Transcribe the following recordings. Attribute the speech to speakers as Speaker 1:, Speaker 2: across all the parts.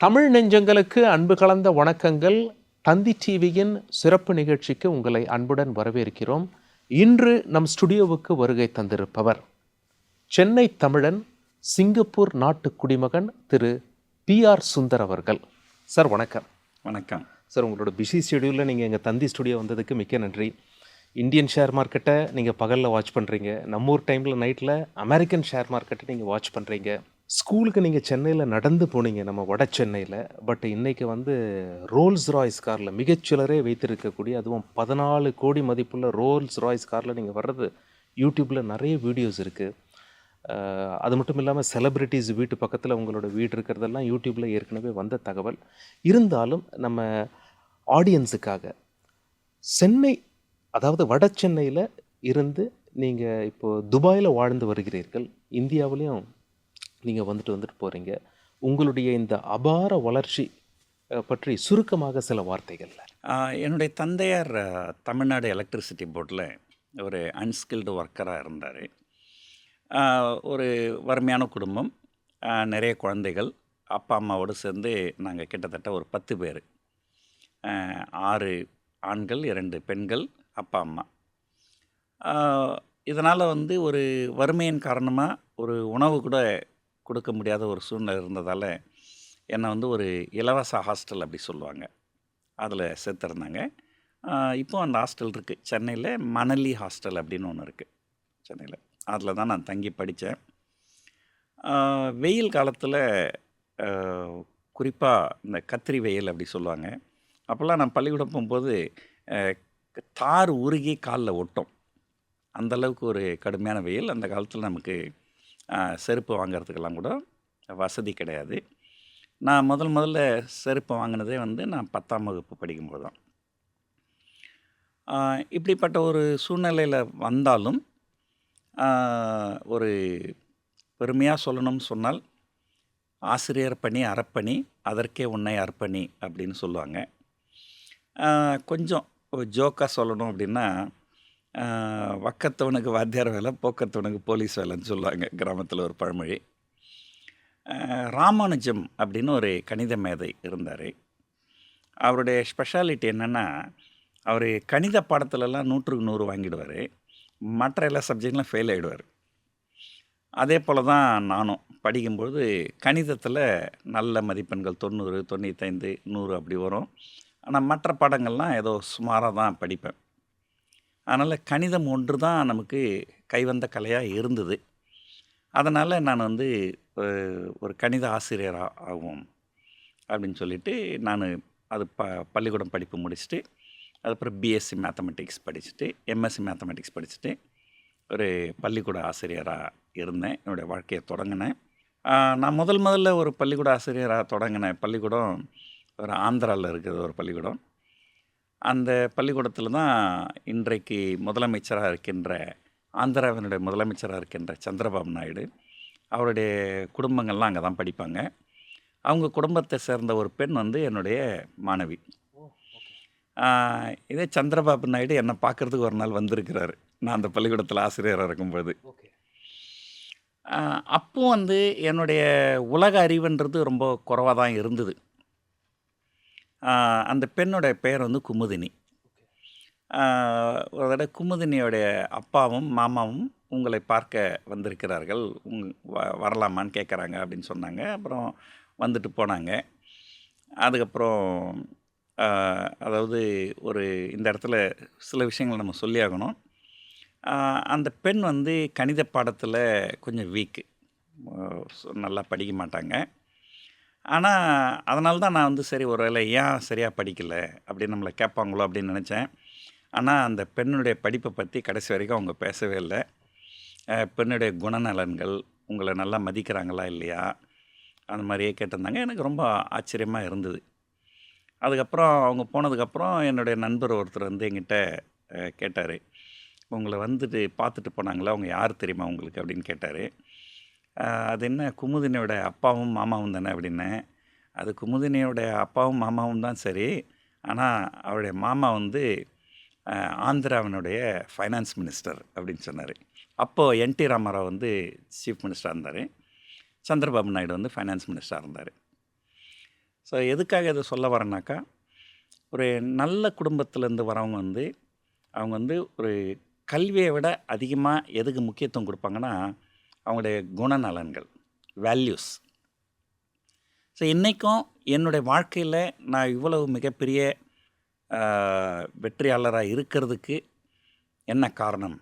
Speaker 1: தமிழ் நெஞ்சங்களுக்கு அன்பு கலந்த வணக்கங்கள். தந்தி டிவியின் சிறப்பு நிகழ்ச்சிக்கு உங்களை அன்புடன் வரவேற்கிறோம். இன்று நம் ஸ்டுடியோவுக்கு வருகை தந்திருப்பவர் சென்னை தமிழன், சிங்கப்பூர் நாட்டு குடிமகன் திரு PR சுந்தர் அவர்கள். சார் வணக்கம்.
Speaker 2: வணக்கம்
Speaker 1: சார், உங்களோட பிஸி ஷெடியூலில் நீங்கள் எங்கள் தந்தி ஸ்டுடியோ வந்ததுக்கு மிக்க நன்றி. இந்தியன் ஷேர் மார்க்கெட்டை நீங்கள் பகலில் வாட்ச் பண்ணுறீங்க, நம்ம ஊர் டைமில் நைட்டில் அமெரிக்கன் ஷேர் மார்க்கெட்டை நீங்கள் வாட்ச் பண்ணுறீங்க. ஸ்கூலுக்கு நீங்கள் சென்னையில் நடந்து போனீங்க, நம்ம வட சென்னையில். பட் இன்றைக்கி ரோல்ஸ் ராய்ஸ் காரில் மிகச்சிலரே வைத்திருக்கக்கூடிய, அதுவும் 14 கோடி மதிப்புள்ள ரோல்ஸ் ராய்ஸ் காரில் நீங்கள் வர்றது யூடியூப்பில் நிறைய வீடியோஸ் இருக்குது. அது மட்டும் இல்லாமல் செலிப்ரிட்டிஸ் வீட்டு பக்கத்தில் உங்களோட வீடு இருக்கிறதெல்லாம் யூடியூப்பில் ஏற்கனவே வந்த தகவல். இருந்தாலும் நம்ம ஆடியன்ஸுக்காக சென்னை, அதாவது வட சென்னையில் இருந்து நீங்கள் இப்போது துபாயில் வாழ்ந்து வருகிறீர்கள், இந்தியாவிலையும் நீங்கள் வந்துட்டு போகிறீங்க. உங்களுடைய இந்த அபார வளர்ச்சி பற்றி சுருக்கமாக சில வார்த்தைகள்.
Speaker 2: என்னுடைய தந்தையார் தமிழ்நாடு எலக்ட்ரிசிட்டி போர்டில் ஒரு அன்ஸ்கில்டு ஒர்க்கராக இருந்தார். ஒரு வறுமையான குடும்பம், நிறைய குழந்தைகள். அப்பா அம்மாவோடு சேர்ந்து நாங்கள் கிட்டத்தட்ட ஒரு 10 பேர், 6 ஆண்கள் 2 பெண்கள், அப்பா அம்மா. இதனால் ஒரு வறுமையின் காரணமாக ஒரு உணவு கூட கொடுக்க முடியாத ஒரு சூழ்நிலை இருந்ததால் என்னை ஒரு இலவச ஹாஸ்டல் அப்படி சொல்லுவாங்க, அதில் சேர்த்துருந்தாங்க. இப்போ அந்த ஹாஸ்டல் இருக்குது சென்னையில், மணலி ஹாஸ்டல் அப்படின்னு ஒன்று இருக்குது சென்னையில். அதில் தான் நான் தங்கி படித்தேன். வெயில் காலத்தில் குறிப்பாக இந்த கத்திரி வெயில் அப்படி சொல்லுவாங்க. அப்போல்லாம் நான் பள்ளிக்கூடம் போகும்போது தார் உருகி காலில் ஒட்டும், அந்தளவுக்கு ஒரு கடுமையான வெயில். அந்த காலத்தில் நமக்கு செருப்பு வாங்கிறதுக்கெல்லாம் கூட வசதி கிடையாது. நான் முதல்ல செருப்பு வாங்கினதே நான் 10ஆம் வகுப்பு படிக்கும்போது தான். இப்படிப்பட்ட ஒரு சூழ்நிலையில் வந்தாலும் ஒரு பெருமையாக சொல்லணும்னு சொன்னால், ஆசிரியர் பணி அறப்பணி, அதற்கே உன்னை அர்ப்பணி அப்படின்னு சொல்லுவாங்க. கொஞ்சம் ஜோக்காக சொல்லணும் அப்படின்னா, வக்கத்தவனுக்கு வாத்தியார் வேலை, போக்கத்தவனுக்கு போலீஸ் வேலைன்னு சொல்லுவாங்க கிராமத்தில் ஒரு பழமொழி. ராமானுஜம் அப்படின்னு ஒரு கணித மேதை இருந்தார். அவருடைய ஸ்பெஷாலிட்டி என்னென்னா, அவர் கணித பாடத்துலலாம் 100க்கு 100 வாங்கிடுவார், மற்ற எல்லா சப்ஜெக்ட்லாம் ஃபெயில் ஆகிடுவார். அதே போல் தான் நானும் படிக்கும்போது கணிதத்தில் நல்ல மதிப்பெண்கள் 90, 95, 100 அப்படி வரும். ஆனால் மற்ற பாடங்கள்லாம் ஏதோ சுமாராக தான் படிப்பேன். அதனால் கணிதம் ஒன்று தான் நமக்கு கைவந்த கலையாக இருந்தது. அதனால் நான் ஒரு கணித ஆசிரியராக ஆகும் அப்படின்னு சொல்லிவிட்டு நான் அது பள்ளிக்கூடம் படிப்பு முடிச்சுட்டு, அதுக்கப்புறம் BSc மேத்தமெட்டிக்ஸ் படிச்சுட்டு, MSc மேத்தமெட்டிக்ஸ் படிச்சுட்டு ஒரு பள்ளிக்கூட ஆசிரியராக இருந்தேன். என்னுடைய வாழ்க்கையை தொடங்கினேன். நான் முதல்ல ஒரு பள்ளிக்கூட ஆசிரியராக தொடங்கின பள்ளிக்கூடம் ஒரு ஆந்திராவில் இருக்கிற ஒரு பள்ளிக்கூடம். அந்த பள்ளிக்கூடத்தில் தான் இன்றைக்கு முதலமைச்சராக இருக்கின்ற, ஆந்திராவினுடைய முதலமைச்சராக இருக்கின்ற சந்திரபாபு நாயுடு, அவருடைய குடும்பங்கள்லாம் அங்கே தான் படிப்பாங்க. அவங்க குடும்பத்தை சேர்ந்த ஒரு பெண் என்னுடைய மாணவி. இதே சந்திரபாபு நாயுடு என்னை பார்க்குறதுக்கு ஒரு நாள் வந்திருக்கிறாரு, நான் அந்த பள்ளிக்கூடத்தில் ஆசிரியராக இருக்கும்போது. அப்போ என்னுடைய உலக அறிவுன்றது ரொம்ப குறைவாக தான் இருந்தது. அந்த பெண்ணுடைய பெயர் குமுதினி. ஒரு தடவை குமுதினியோடைய அப்பாவும் மாமாவும் உங்களை பார்க்க வந்திருக்கிறார்கள், வரலாமான்னு கேட்குறாங்க அப்படின்னு சொன்னாங்க. அப்புறம் வந்துட்டு போனாங்க. அதுக்கப்புறம் அதாவது இந்த இடத்துல சில விஷயங்கள் நம்ம சொல்லி ஆகணும். அந்த பெண் கணித பாடத்தில் கொஞ்சம் வீக்கு, நல்லா படிக்க மாட்டாங்க. ஆனால் அதனால தான் நான் சரி ஒரு வேளை ஏன் சரியாக படிக்கலை அப்படின்னு நம்மளை கேட்பாங்களோ அப்படின்னு நினச்சேன். ஆனால் அந்த பெண்ணுடைய படிப்பை பற்றி கடைசி வரைக்கும் அவங்க பேசவே இல்லை. பெண்ணுடைய குணநலன்கள், உங்களை நல்லா மதிக்கிறாங்களா இல்லையா, அந்த மாதிரியே கேட்டிருந்தாங்க. எனக்கு ரொம்ப ஆச்சரியமாக இருந்தது. அதுக்கப்புறம் அவங்க போனதுக்கப்புறம் என்னுடைய நண்பர் ஒருத்தர் என்கிட்ட கேட்டார், உங்களை பார்த்துட்டு போனாங்களா, அவங்க யார் தெரியுமா உங்களுக்கு அப்படின்னு கேட்டார். அது என்ன, குமுதினியோட அப்பாவும் மாமாவும் தானே அப்படின்னேன். அது குமுதினியோட அப்பாவும் மாமாவும் தான் சரி, ஆனால் அவருடைய மாமா ஆந்திராவினுடைய ஃபைனான்ஸ் மினிஸ்டர் அப்படின்னு சொன்னார். அப்போது NT ராமாராவ் சீஃப் மினிஸ்டராக இருந்தார், சந்திரபாபு நாயுடு ஃபைனான்ஸ் மினிஸ்டராக இருந்தார். ஸோ எதுக்காக இதை சொல்ல வரேன்னாக்கா, ஒரு நல்ல குடும்பத்திலேருந்து வரவங்க வந்து அவங்க வந்து ஒரு கல்வியை விட அதிகமாக எதுக்கு முக்கியத்துவம் கொடுப்பாங்கன்னா, அவங்களுடைய குணநலன்கள், வேல்யூஸ். ஸோ இன்றைக்கும் என்னுடைய வாழ்க்கையில் நான் இவ்வளவு மிகப்பெரிய வெற்றியாளராக இருக்கிறதுக்கு என்ன காரணம்?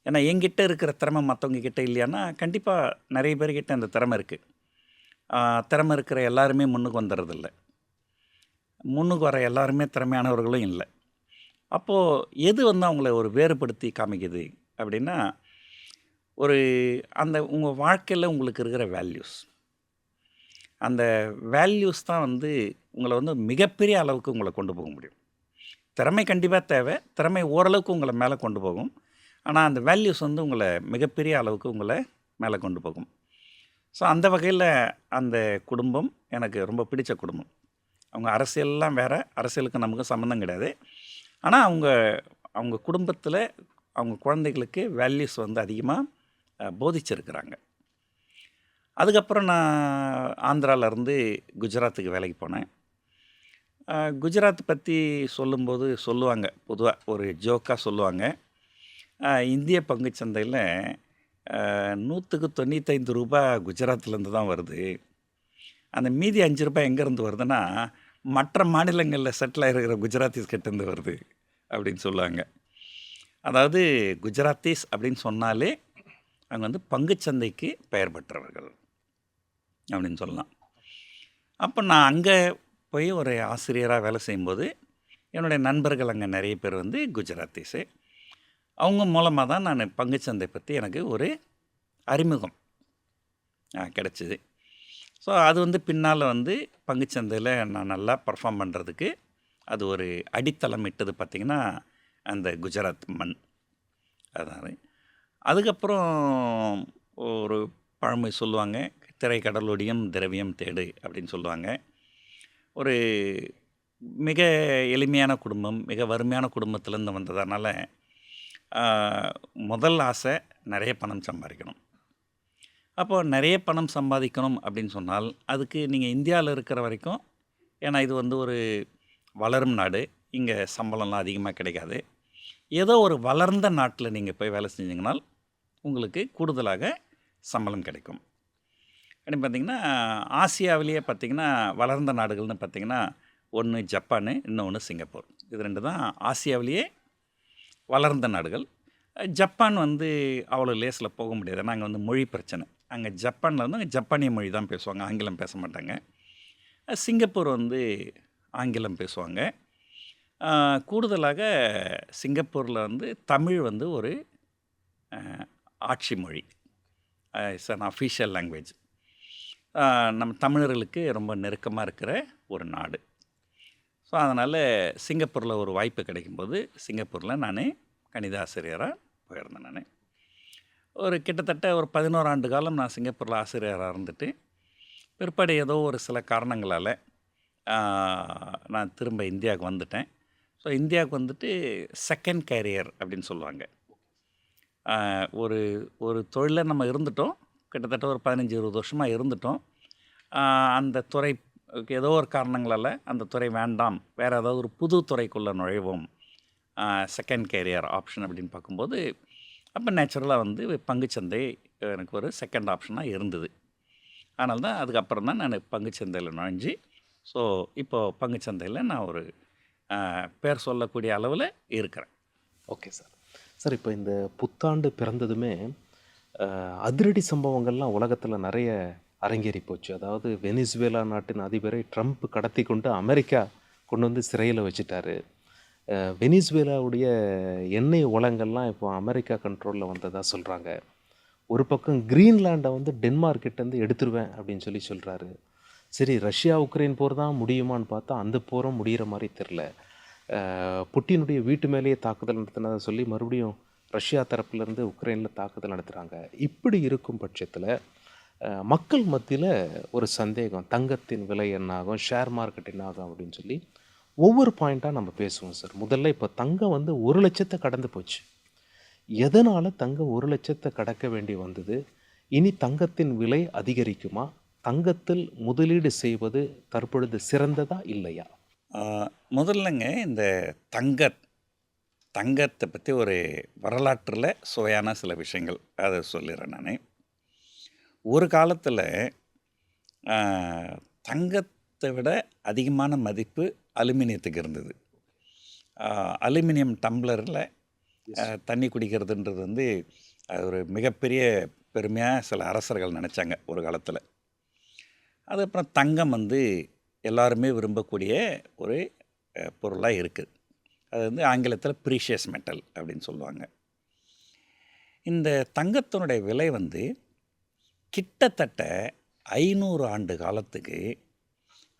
Speaker 2: ஏன்னா என்கிட்ட இருக்கிற திறமை மற்றவங்க கிட்ட இல்லையானா, கண்டிப்பாக நிறைய பேர்கிட்ட அந்த திறமை இருக்குது. திறமை இருக்கிற எல்லாருமே முன்னுக்கு வந்துடுறதில்ல. முன்னுக்கு வர எல்லாருமே திறமையானவர்களும் இல்லை. அப்போது எது வந்து அவங்கள ஒரு வேறுபடுத்தி காமிக்குது அப்படின்னா, ஒரு அந்த உங்கள் வாழ்க்கையில் உங்களுக்கு இருக்கிற வேல்யூஸ். அந்த வேல்யூஸ் தான் வந்து உங்களை வந்து மிகப்பெரிய அளவுக்கு உங்களை கொண்டு போக முடியும். திறமை கண்டிப்பாக தேவை. திறமை ஓரளவுக்கு உங்களை மேலே கொண்டு போகும். ஆனால் அந்த வேல்யூஸ் வந்து உங்களை மிகப்பெரிய அளவுக்கு உங்களை மேலே கொண்டு போகும். ஸோ அந்த வகையில் அந்த குடும்பம் எனக்கு ரொம்ப பிடிச்ச குடும்பம். அவங்க அரசியல்லாம் வேறு, அரசியலுக்கு நமக்கு சம்மந்தம் கிடையாது. ஆனால் அவங்க குடும்பத்தில் அவங்க குழந்தைகளுக்கு வேல்யூஸ் வந்து அதிகமாக போதிச்சிருக்கிறாங்க. அதுக்கப்புறம் நான் ஆந்திராவிலேருந்து குஜராத்துக்கு வேலைக்கு போனேன். குஜராத் பற்றி சொல்லும்போது சொல்லுவாங்க, பொதுவாக ஒரு ஜோக்காக சொல்லுவாங்க, இந்திய பங்குச்சந்தையில் 195 ரூபா குஜராத்லேருந்து தான் வருது. அந்த மீதி 5 ரூபாய் எங்கேருந்து வருதுன்னா, மற்ற மாநிலங்களில் செட்டில் ஆகிருக்கிற குஜராத்திஸ் கிட்டேருந்து வருது அப்படின்னு சொல்லுவாங்க. அதாவது குஜராத்திஸ் அப்படின்னு சொன்னாலே அவங்க வந்து பங்குச்சந்தைக்கு பெயர் பெற்றவர்கள் அப்படின்னு சொல்லலாம். அப்போ நான் அங்கே போய் ஒரு ஆசிரியராக வேலை செய்யும்போது என்னுடைய நண்பர்கள் அங்கே நிறைய பேர் வந்து குஜராத்திஸு. அவங்க மூலமாக தான் நான் பங்குச்சந்தை பற்றி எனக்கு ஒரு அறிமுகம் கிடச்சிது. ஸோ அது வந்து பின்னால் வந்து பங்குச்சந்தையில் நான் நல்லா பர்ஃபார்ம் பண்ணுறதுக்கு அது ஒரு அடித்தளம் இட்டது பார்த்திங்கன்னா அந்த குஜராத் மண். அதாவது அதுக்கப்புறம் ஒரு பழமொழி சொல்லுவாங்க, திரைக்கடலொடியும் திரவியம் தேடு அப்படின்னு சொல்லுவாங்க. ஒரு மிக எளிமையான குடும்பம், மிக வறுமையான குடும்பத்திலேருந்து வந்ததுனால முதல் ஆசை நிறைய பணம் சம்பாதிக்கணும். அப்போது நிறைய பணம் சம்பாதிக்கணும் அப்படின்னு சொன்னால் அதுக்கு நீங்கள் இந்தியாவில் இருக்கிற வரைக்கும், ஏன்னா இது வந்து ஒரு வளரும் நாடு, இங்கே சம்பளம்லாம் அதிகமாக கிடைக்காது. ஏதோ ஒரு வளர்ந்த நாட்டில் நீங்கள் போய் வேலை செஞ்சிங்கனால் உங்களுக்கு கூடுதலாக சம்பளம் கிடைக்கும். அப்படின்னு பார்த்திங்கன்னா ஆசியாவிலேயே பார்த்திங்கன்னா வளர்ந்த நாடுகள்னு பார்த்திங்கன்னா ஒன்று ஜப்பானு, இன்னொன்று சிங்கப்பூர். இது 2 தான் ஆசியாவிலேயே வளர்ந்த நாடுகள். ஜப்பான் வந்து அவ்வளோ லேஸில் போக முடியாது. ஏன்னா அங்கே வந்து மொழி பிரச்சனை. அங்கே ஜப்பானில் வந்து அங்கே ஜப்பானிய மொழி தான் பேசுவாங்க, ஆங்கிலம் பேச மாட்டாங்க. சிங்கப்பூர் வந்து ஆங்கிலம் பேசுவாங்க. கூடுதலாக சிங்கப்பூரில் வந்து தமிழ் வந்து ஒரு ஆட்சி மொழி, இட்ஸ் அன் அஃபிஷியல் லாங்குவேஜ். நம்ம தமிழர்களுக்கு ரொம்ப நெருக்கமாக இருக்கிற ஒரு நாடு. ஸோ அதனால் சிங்கப்பூரில் ஒரு வாய்ப்பு கிடைக்கும்போது சிங்கப்பூரில் நான் கணித ஆசிரியராக போயிருந்தேன். நான் ஒரு கிட்டத்தட்ட ஒரு 11 ஆண்டு காலம் நான் சிங்கப்பூரில் ஆசிரியராக இருந்துட்டு, பிற்பாடு ஏதோ ஒரு சில காரணங்களால் நான் திரும்ப இந்தியாவுக்கு வந்துட்டேன். ஸோ இந்தியாவுக்கு வந்துட்டு செகண்ட் கேரியர் அப்படின்னு சொல்லுவாங்க. ஒரு தொழிலில் நம்ம இருந்துட்டோம், கிட்டத்தட்ட ஒரு 15-20 வருஷமாக இருந்துட்டோம். அந்த துறை ஏதோ ஒரு காரணங்களால் அந்த துறை வேண்டாம், வேறு ஏதாவது ஒரு புது துறைக்குள்ளே நுழைவோம், செகண்ட் கேரியர் ஆப்ஷன் அப்படின்னு பார்க்கும்போது, அப்போ நேச்சுரலாக வந்து பங்குச்சந்தை எனக்கு ஒரு செகண்ட் ஆப்ஷனாக இருந்தது. அதனால தான் அதுக்கப்புறம் தான் நான் பங்குச்சந்தையில் நுழைஞ்சி, ஸோ இப்போது பங்குச்சந்தையில் நான் ஒரு பேர் சொல்லக்கூடிய அளவில் இருக்கிறேன்.
Speaker 1: Okay sir. சார், இப்போ இந்த புத்தாண்டு பிறந்ததுமே அதிரடி சம்பவங்கள்லாம் உலகத்தில் நிறைய அரங்கேறி போச்சு. அதாவது வெனிசுவேலா நாட்டின் அதிபரை ட்ரம்ப் கடத்தி கொண்டு அமெரிக்கா கொண்டு வந்து சிறையில் வச்சுட்டாரு. வெனிசுவேலாவுடைய எண்ணெய் வளங்கள்லாம் இப்போ அமெரிக்கா கண்ட்ரோலில் வந்ததாக சொல்கிறாங்க. ஒரு பக்கம் கிரீன்லாண்டை வந்து டென்மார்க்கிட்டேருந்து எடுத்துருவேன் அப்படின்னு சொல்கிறாரு. சரி, ரஷ்யா உக்ரைன் போர் தான் முடியுமான்னு பார்த்தா அந்த போரும் முடிகிற மாதிரி தெரில. புட்டினுடைய வீட்டு மேலேயே தாக்குதல் நடத்தினதை சொல்லி மறுபடியும் ரஷ்யா தரப்புலேருந்து உக்ரைனில் தாக்குதல் நடத்துகிறாங்க. இப்படி இருக்கும் பட்சத்தில் மக்கள் மத்தியில் ஒரு சந்தேகம், தங்கத்தின் விலை என்னாகும், ஷேர் மார்க்கெட் என்னாகும் அப்படின்னு சொல்லி ஒவ்வொரு பாயிண்ட்டாக நம்ம பேசுவோம் சார். முதல்ல இப்போ தங்கம் வந்து 1 லட்சத்தை கடந்து போச்சு. எதனால் தங்கம் 1 லட்சத்தை கடக்க வேண்டி வந்தது? இனி தங்கத்தின் விலை அதிகரிக்குமா? தங்கத்தில் முதலீடு செய்வது தற்பொழுது சிறந்ததா இல்லையா?
Speaker 2: ஆ, முதல்லங்க இந்த தங்கத்தை பற்றி ஒரு வரலாற்றில் சுவையான சில விஷயங்கள் அதை சொல்லிடுறேன் நான். ஒரு காலத்தில் தங்கத்தை விட அதிகமான மதிப்பு அலுமினியத்துக்கு இருந்தது. அலுமினியம் டம்ளரில் தண்ணி குடிக்கிறதுன்றது வந்து அது ஒரு மிகப்பெரிய பெருமையாக சில அரசர்கள் நினச்சாங்க ஒரு காலத்தில். அதுக்கப்புறம் தங்கம் வந்து எல்லாருமே விரும்பக்கூடிய ஒரு பொருளாக இருக்குது. அது வந்து ஆங்கிலத்தில் ப்ரீஷியஸ் மெட்டல் அப்படின்னு சொல்லுவாங்க. இந்த தங்கத்தினுடைய விலை வந்து கிட்டத்தட்ட 500 ஆண்டு காலத்துக்கு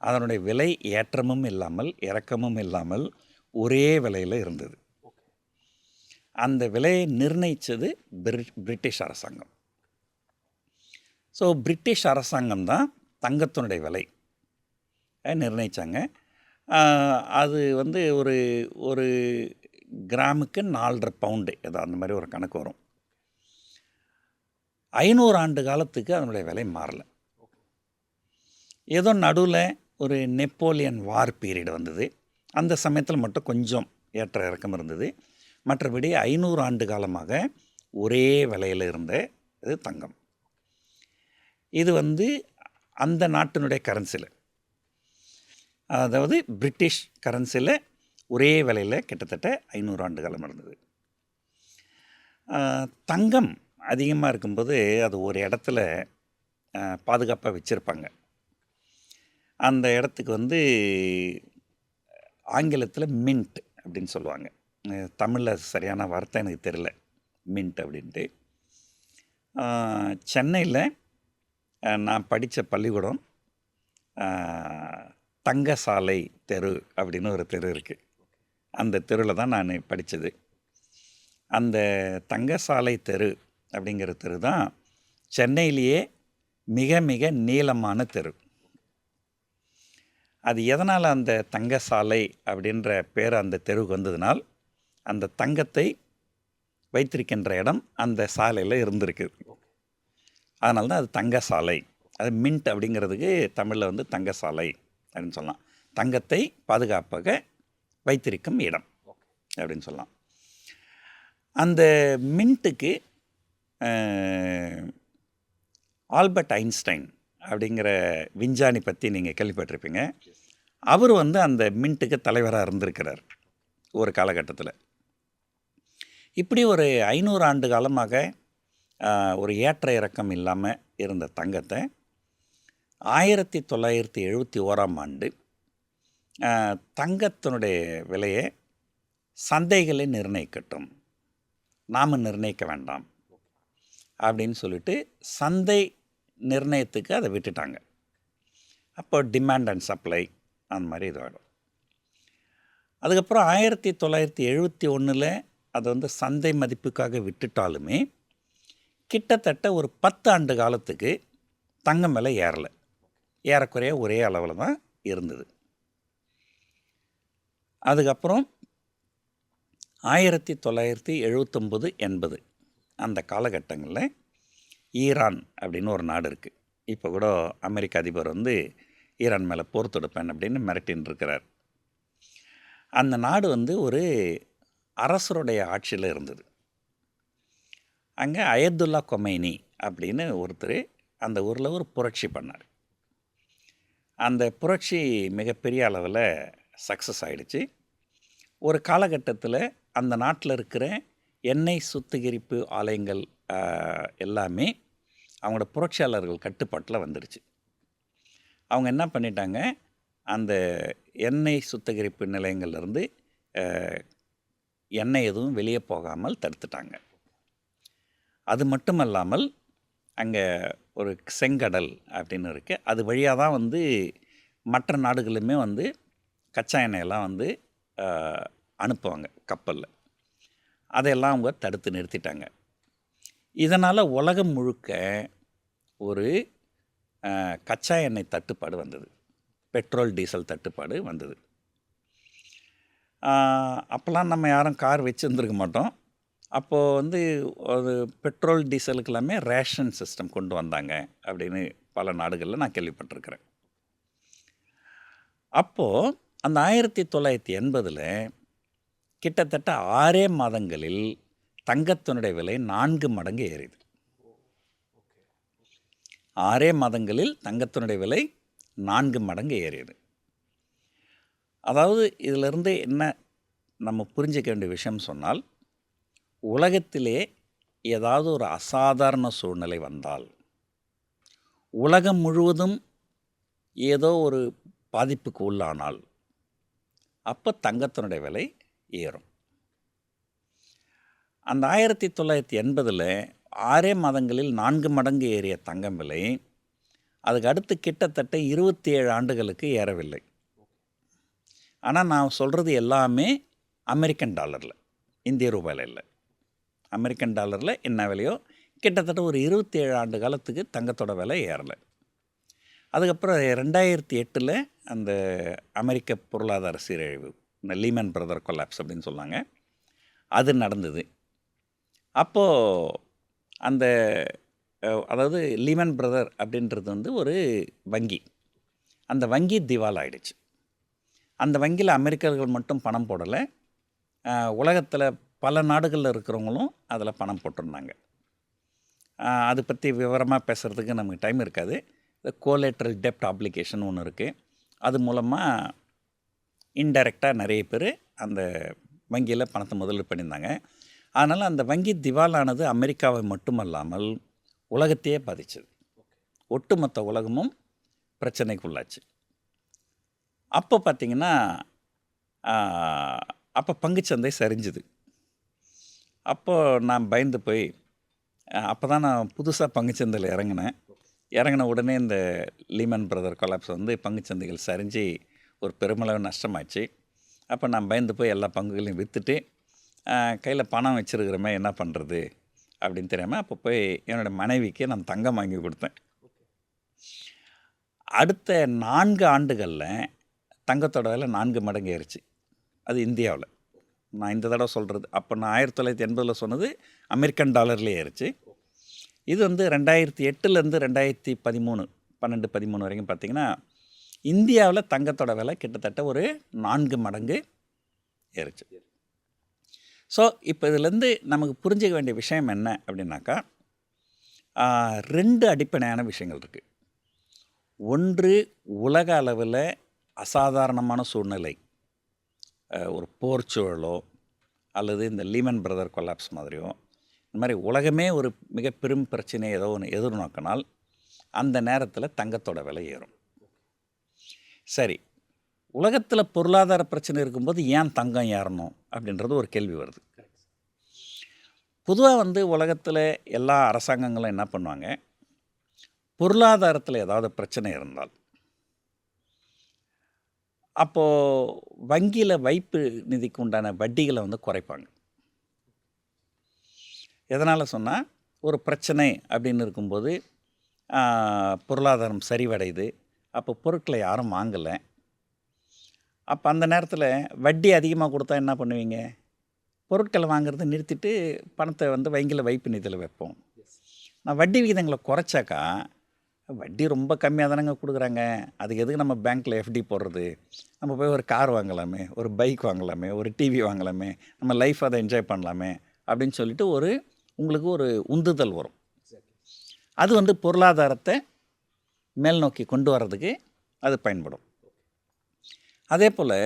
Speaker 2: அதனுடைய விலை ஏற்றமும் இல்லாமல் இறக்கமும் இல்லாமல் ஒரே விலையில் இருந்தது. அந்த விலையை நிர்ணயித்தது பிரிட்டிஷ் அரசாங்கம். ஸோ பிரிட்டிஷ் அரசாங்கம் தான் தங்கத்தினுடைய விலை நிர்ணயித்தாங்க. அது வந்து ஒரு ஒரு கிராமுக்கு 4.5 பவுண்டு ஏதோ அந்த மாதிரி ஒரு கணக்கு வரும். 500 ஆண்டு காலத்துக்கு அதனுடைய விலை மாறலை. ஏதோ நடுவில் ஒரு நெப்போலியன் வார் பீரியட் வந்தது. அந்த சமயத்தில் மட்டும் கொஞ்சம் ஏற்ற இறக்கம் இருந்தது. மற்றபடி 500 ஆண்டு காலமாக ஒரே விலையில் இருந்த இது தங்கம். இது வந்து அந்த நாட்டினுடைய கரன்சியில், அதாவது பிரிட்டிஷ் கரன்சியில் ஒரே விலையில் கிட்டத்தட்ட 500 ஆண்டு காலம் இருந்தது. தங்கம் அதிகமாக இருக்கும்போது அது ஒரு இடத்துல பாதுகாப்பாக வச்சுருப்பாங்க. அந்த இடத்துக்கு வந்து ஆங்கிலத்தில் மின்ட் அப்படின்னு சொல்லுவாங்க. தமிழில் சரியான வார்த்தை எனக்கு தெரியல, மின்ட் அப்படின்ட்டு. சென்னையில் நான் படித்த பள்ளிக்கூடம் தங்கசாலை தெரு அப்படின்னு ஒரு தெரு இருக்குது. அந்த தெருவில் தான் நான் படித்தது. அந்த தங்கசாலை தெரு அப்படிங்கிற தெரு தான் சென்னையிலேயே மிக மிக நீளமான தெரு. அது எதனால் அந்த தங்கசாலை அப்படின்ற பேர் அந்த தெருவுக்கு வந்ததுனால், அந்த தங்கத்தை வைத்திருக்கின்ற இடம் அந்த சாலையில் இருந்திருக்கு. அதனால தான் அது தங்கசாலை. அது மின்ட் அப்படிங்கிறதுக்கு தமிழில் வந்து தங்கசாலை அப்படின்னு சொல்லலாம். தங்கத்தை பாதுகாப்பாக வைத்திருக்கும் இடம் அப்படின்னு சொல்லலாம். அந்த மின்ட்டுக்கு ஆல்பர்ட் ஐன்ஸ்டைன் அப்படிங்கிற விஞ்ஞானி பற்றி நீங்கள் கேள்விப்பட்டிருப்பீங்க. அவர் வந்து அந்த மின்ட்டுக்கு தலைவராக இருந்திருக்கிறார் ஒரு காலகட்டத்தில். இப்படி ஒரு 500 ஆண்டு காலமாக ஒரு ஏற்ற இறக்கம் இல்லாமல் இருந்த தங்கத்தை 1971ஆம் ஆண்டு தங்கத்தினுடைய விலையை சந்தைகளை நிர்ணயிக்கட்டும், நாம் நிர்ணயிக்க வேண்டாம் அப்படின்னு சொல்லிட்டு சந்தை நிர்ணயத்துக்கு அதை விட்டுட்டாங்க. அப்போ டிமாண்ட் அண்ட் சப்ளை அந்த மாதிரி இதுவாகிடும். அதுக்கப்புறம் 1971 அதை வந்து சந்தை மதிப்புக்காக விட்டுட்டாலுமே கிட்டத்தட்ட ஒரு 10 ஆண்டு காலத்துக்கு தங்கம் விலை ஏறலை. ஏறக்குறைய ஒரே அளவில் தான் இருந்தது. அதுக்கப்புறம் 1979-80 அந்த காலகட்டங்களில் ஈரான் அப்படின்னு ஒரு நாடு இருக்குது. இப்போ கூட அமெரிக்க அதிபர் வந்து ஈரான் மேலே போர் தொடுப்பேன் அப்படின்னு மிரட்டின்னு இருக்கிறார். அந்த நாடு வந்து ஒரு அரசருடைய ஆட்சியில் இருந்தது. அங்கே அயத்துல்லா கொமைனி அப்படின்னு ஒருத்தர் அந்த ஊரில் ஒரு புரட்சி பண்ணார். அந்த புரட்சி மிகப்பெரிய அளவில் சக்ஸஸ் ஆகிடுச்சு. ஒரு காலகட்டத்தில் அந்த நாட்டில் இருக்கிற எண்ணெய் சுத்திகரிப்பு ஆலயங்கள் எல்லாமே அவங்களோட புரட்சியாளர்கள் கட்டுப்பாட்டில் வந்துடுச்சு. அவங்க என்ன பண்ணிட்டாங்க, அந்த எண்ணெய் சுத்திகரிப்பு நிலையங்கள்லேருந்து எண்ணெய் எதுவும் வெளியே போகாமல் தடுத்துட்டாங்க. அது மட்டுமல்லாமல் அங்கே ஒரு செங்கடல் அப்படின்னு இருக்குது. அது வழியாக தான் வந்து மற்ற நாடுகளுமே வந்து கச்சா எண்ணெயெல்லாம் வந்து அனுப்புவாங்க கப்பலில். அதையெல்லாம் அவங்க தடுத்து நிறுத்திட்டாங்க. இதனால் உலகம் முழுக்க ஒரு கச்சா எண்ணெய் தட்டுப்பாடு வந்தது, பெட்ரோல் டீசல் தட்டுப்பாடு வந்தது. அப்போல்லாம் நம்ம யாரும் கார் வச்சுருந்துருக்க மாட்டோம். அப்போது வந்து ஒரு பெட்ரோல் டீசலுக்கு எல்லாமே ரேஷன் சிஸ்டம் கொண்டு வந்தாங்க அப்படின்னு பல நாடுகளில் நான் கேள்விப்பட்டிருக்கிறேன். அப்போது அந்த 1980 கிட்டத்தட்ட 6 மாதங்களில் தங்கத்தினுடைய விலை 4 மடங்கு ஏறியது. 6 மாதங்களில் தங்கத்தினுடைய விலை 4 மடங்கு ஏறியது. அதாவது இதிலிருந்து என்ன நம்ம புரிஞ்சிக்க வேண்டிய விஷயம் சொன்னால், உலகத்திலே ஏதாவது ஒரு அசாதாரண சூழ்நிலை வந்தால், உலகம் முழுவதும் ஏதோ ஒரு பாதிப்புக்கு உள்ளானால், அப்போ தங்கத்தினுடைய விலை ஏறும். அந்த 1980 6 மாதங்களில் 4 மடங்கு ஏறிய தங்கம் விலை, அதுக்கு அடுத்து கிட்டத்தட்ட 27 ஆண்டுகளுக்கு ஏறவில்லை. ஆனால் நான் சொல்கிறது எல்லாமே அமெரிக்கன் டாலரில், இந்திய ரூபாயில் இல்லை. அமெரிக்கன் டாலரில் என்ன விலையோ கிட்டத்தட்ட ஒரு 27 ஆண்டு காலத்துக்கு தங்கத்தோட விலை ஏறலை. அதுக்கப்புறம் 2008 அந்த அமெரிக்க பொருளாதார சீரழிவு, இந்த லீமன் பிரதர் கொலாப்ஸ் அப்படின்னு சொன்னாங்க, அது நடந்தது. அப்போது அந்த அதாவது லீமன் பிரதர் அப்படின்றது வந்து ஒரு வங்கி. அந்த வங்கி திவால் ஆயிடுச்சு. அந்த வங்கியில் அமெரிக்கர்கள் மட்டும் பணம் போடலை, உலகத்தில் பல நாடுகளில் இருக்கிறவங்களும் அதில் பணம் போட்டிருந்தாங்க. அதை பற்றி விவரமாக பேசுகிறதுக்கு நமக்கு டைம் இருக்காது. இந்த கோலேட்ரல் டெப்ட் ஆப்ளிகேஷன் ஒன்று இருக்குது. அது மூலமாக இன்டைரக்டாக நிறைய பேர் அந்த வங்கியில் பணத்தை முதலீடு பண்ணியிருந்தாங்க. அதனால் அந்த வங்கி திவாலானது அமெரிக்காவை மட்டுமல்லாமல் உலகத்தையே பாதிச்சது. ஒட்டுமொத்த உலகமும் பிரச்சனைக்குள்ளாச்சு. அப்போ பார்த்திங்கன்னா அப்போ பங்குச்சந்தை சரிஞ்சுது. அப்போது நான் பயந்து போய், அப்போ தான் நான் புதுசாக பங்குச்சந்தையில் இறங்கின உடனே இந்த லீமன் பிரதர் கொலாப்ஸ் வந்து பங்குச்சந்தைகள் சரிஞ்சு ஒரு பெருமளவு நஷ்டமாச்சு. அப்போ நான் பயந்து போய் எல்லா பங்குகளையும் விற்றுட்டு கையில் பணம் வச்சுருக்கிறமே என்ன பண்ணுறது அப்படின்னு தெரியாமல் அப்போ போய் என்னோடய மனைவிக்கு நான் தங்கம் வாங்கி கொடுத்தேன். அடுத்த 4 ஆண்டுகளில் தங்கத்தோட விலை 4 மடங்கு ஏறிச்சு. அது இந்தியாவில். நான் இந்த தடவை சொல்கிறது, அப்போ நான் 1980 சொன்னது அமெரிக்கன் டாலர்லேயே ஏறிச்சு. இது வந்து 2008 2013 12-13 வரைக்கும் பார்த்திங்கன்னா இந்தியாவில் தங்கத்தோட விலை கிட்டத்தட்ட ஒரு 4 மடங்கு ஏறிச்சு. ஸோ இப்போ இதுலேருந்து நமக்கு புரிஞ்சிக்க வேண்டிய விஷயம் என்ன அப்படின்னாக்கா, 2 அடிப்படையான விஷயங்கள் இருக்குது. ஒன்று, உலக அளவில் அசாதாரணமான சூழ்நிலை, ஒரு போர் சூழலோ அல்லது இந்த லீமன் பிரதர் கொலாப்ஸ் மாதிரியோ, இந்த மாதிரி உலகமே ஒரு மிக பெரும் பிரச்சனையை ஏதோ ஒன்று எதிர்நோக்கினால் அந்த நேரத்தில் தங்கத்தோட விலை ஏறும். சரி, உலகத்தில் பொருளாதார பிரச்சனை இருக்கும்போது ஏன் தங்கம் ஏறணும் அப்படின்றது ஒரு கேள்வி வருது. பொதுவாக வந்து உலகத்தில் எல்லா அரசாங்கங்களும் என்ன பண்ணுவாங்க, பொருளாதாரத்தில் ஏதாவது பிரச்சனை இருந்தால் அப்போது வங்கியில் வைப்பு நிதிக்கு உண்டான வட்டிகளை வந்து குறைப்பாங்க. எதனால் சொன்னால், ஒரு பிரச்சனை அப்படின்னு இருக்கும்போது பொருளாதாரம் சரிவடையுது, அப்போ பொருட்களை யாரும் வாங்கலை, அப்போ அந்த நேரத்தில் வட்டி அதிகமாக கொடுத்தா என்ன பண்ணுவீங்க, பொருட்களை வாங்குறதை நிறுத்திட்டு பணத்தை வந்து வங்கியில் வைப்பு நிதியில் வைப்போம். நான் வட்டி விகிதங்களை குறைச்சாக்கா, வட்டி ரொம்ப கம்மியாக தானேங்க கொடுக்குறாங்க, அதுக்கு எதுக்கு நம்ம பேங்க்கில் எஃப்டி போடுறது, நம்ம போய் ஒரு கார் வாங்கலாமே, ஒரு பைக் வாங்கலாமே, ஒரு டிவி வாங்கலாமே, நம்ம லைஃப் அதை என்ஜாய் பண்ணலாமே அப்படின்னு சொல்லிட்டு உங்களுக்கு ஒரு உந்துதல் வரும். அது வந்து பொருளாதாரத்தை மேல் நோக்கி கொண்டு வர்றதுக்கு அது பயன்படும். அதே போல்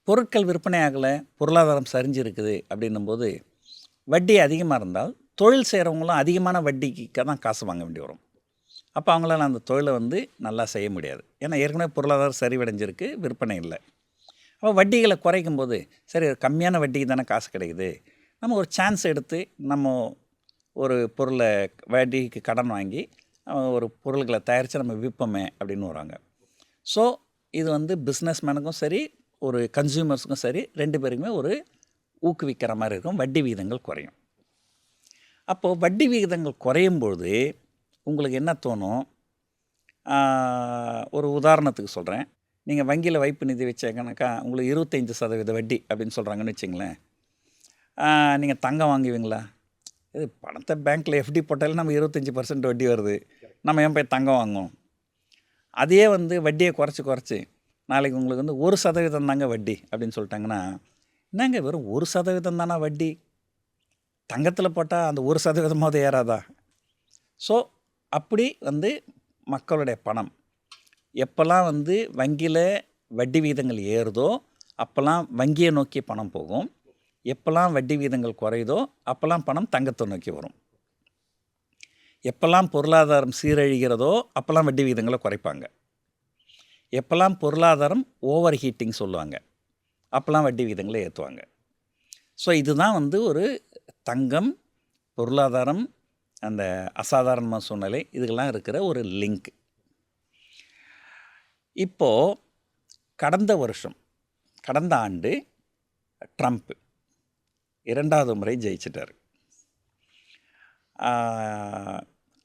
Speaker 2: பொருட்கள் விற்பனை ஆகலை, பொருளாதாரம் சரிஞ்சிருக்குது அப்படின்னும்போது வட்டி அதிகமாக இருந்தால் தொழில் செய்கிறவங்களும் அதிகமான வட்டிக்கு தான் காசு வாங்க வேண்டி வரும். அப்போ அவங்களால அந்த தொழிலை வந்து நல்லா செய்ய முடியாது. ஏன்னா ஏற்கனவே பொருளாதாரம் சரிவடைஞ்சிருக்கு, விற்பனை இல்லை. அப்போ வட்டிகளை குறைக்கும் போது சரி கம்மியான வட்டிக்கு தானே காசு கிடைக்குது, நம்ம ஒரு சான்ஸ் எடுத்து நம்ம ஒரு பொருளை வட்டிக்கு கடன் வாங்கி ஒரு பொருள்களை தயாரித்து நம்ம விற்போமே அப்படின்னு வராங்க. ஸோ இது வந்து பிஸ்னஸ் மேனுக்கும் சரி, ஒரு கன்சியூமர்ஸுக்கும் சரி, 2 பேருக்குமே ஒரு ஊக்குவிக்கிற மாதிரி இருக்கும். வட்டி விகிதங்கள் குறையும். அப்போது வட்டி விகிதங்கள் குறையும்போது உங்களுக்கு என்ன தோணும், ஒரு உதாரணத்துக்கு சொல்கிறேன், நீங்கள் வங்கியில் வைப்பு நிதி வச்சேங்கனாக்கா உங்களுக்கு 25% வட்டி அப்படின்னு சொல்கிறாங்கன்னு வச்சுங்களேன், நீங்கள் தங்கம் வாங்குவீங்களா? இது பணத்தை பேங்க்கில் எஃப்டி போட்டாலே நம்ம 25% வட்டி வருது, நம்ம ஏன் போய் தங்கம் வாங்குவோம் அதையே வந்து வட்டியை குறைச்சி நாளைக்கு உங்களுக்கு வந்து 1% தாங்க வட்டி அப்படின்னு சொல்லிட்டாங்கன்னா, என்னங்க வெறும் 1% தானா வட்டி? தங்கத்தில் போட்டால் அந்த 1% ஏறாதா? ஸோ அப்படி வந்து மக்களுடைய பணம் எப்போல்லாம் வந்து வங்கியில் வட்டி வீதங்கள் ஏறுதோ அப்போல்லாம் வங்கியை நோக்கி பணம் போகும். எப்போல்லாம் வட்டி வீதங்கள் குறையுதோ அப்போல்லாம் பணம் தங்கத்தை நோக்கி வரும். எப்போல்லாம் பொருளாதாரம் சீரழிகிறதோ அப்போல்லாம் வட்டி வீதங்களை குறைப்பாங்க. எப்போல்லாம் பொருளாதாரம் ஓவர் ஹீட்டிங் சொல்லுவாங்க, அப்போல்லாம் வட்டி வீதங்களை ஏற்றுவாங்க. ஸோ இதுதான் வந்து ஒரு தங்கம், பொருளாதாரம், அந்த அசாதாரணமான சூழ்நிலை இதுக்கெல்லாம் இருக்கிற ஒரு லிங்க். இப்போது கடந்த ஆண்டு ட்ரம்ப் 2வது முறை ஜெயிச்சிட்டார்.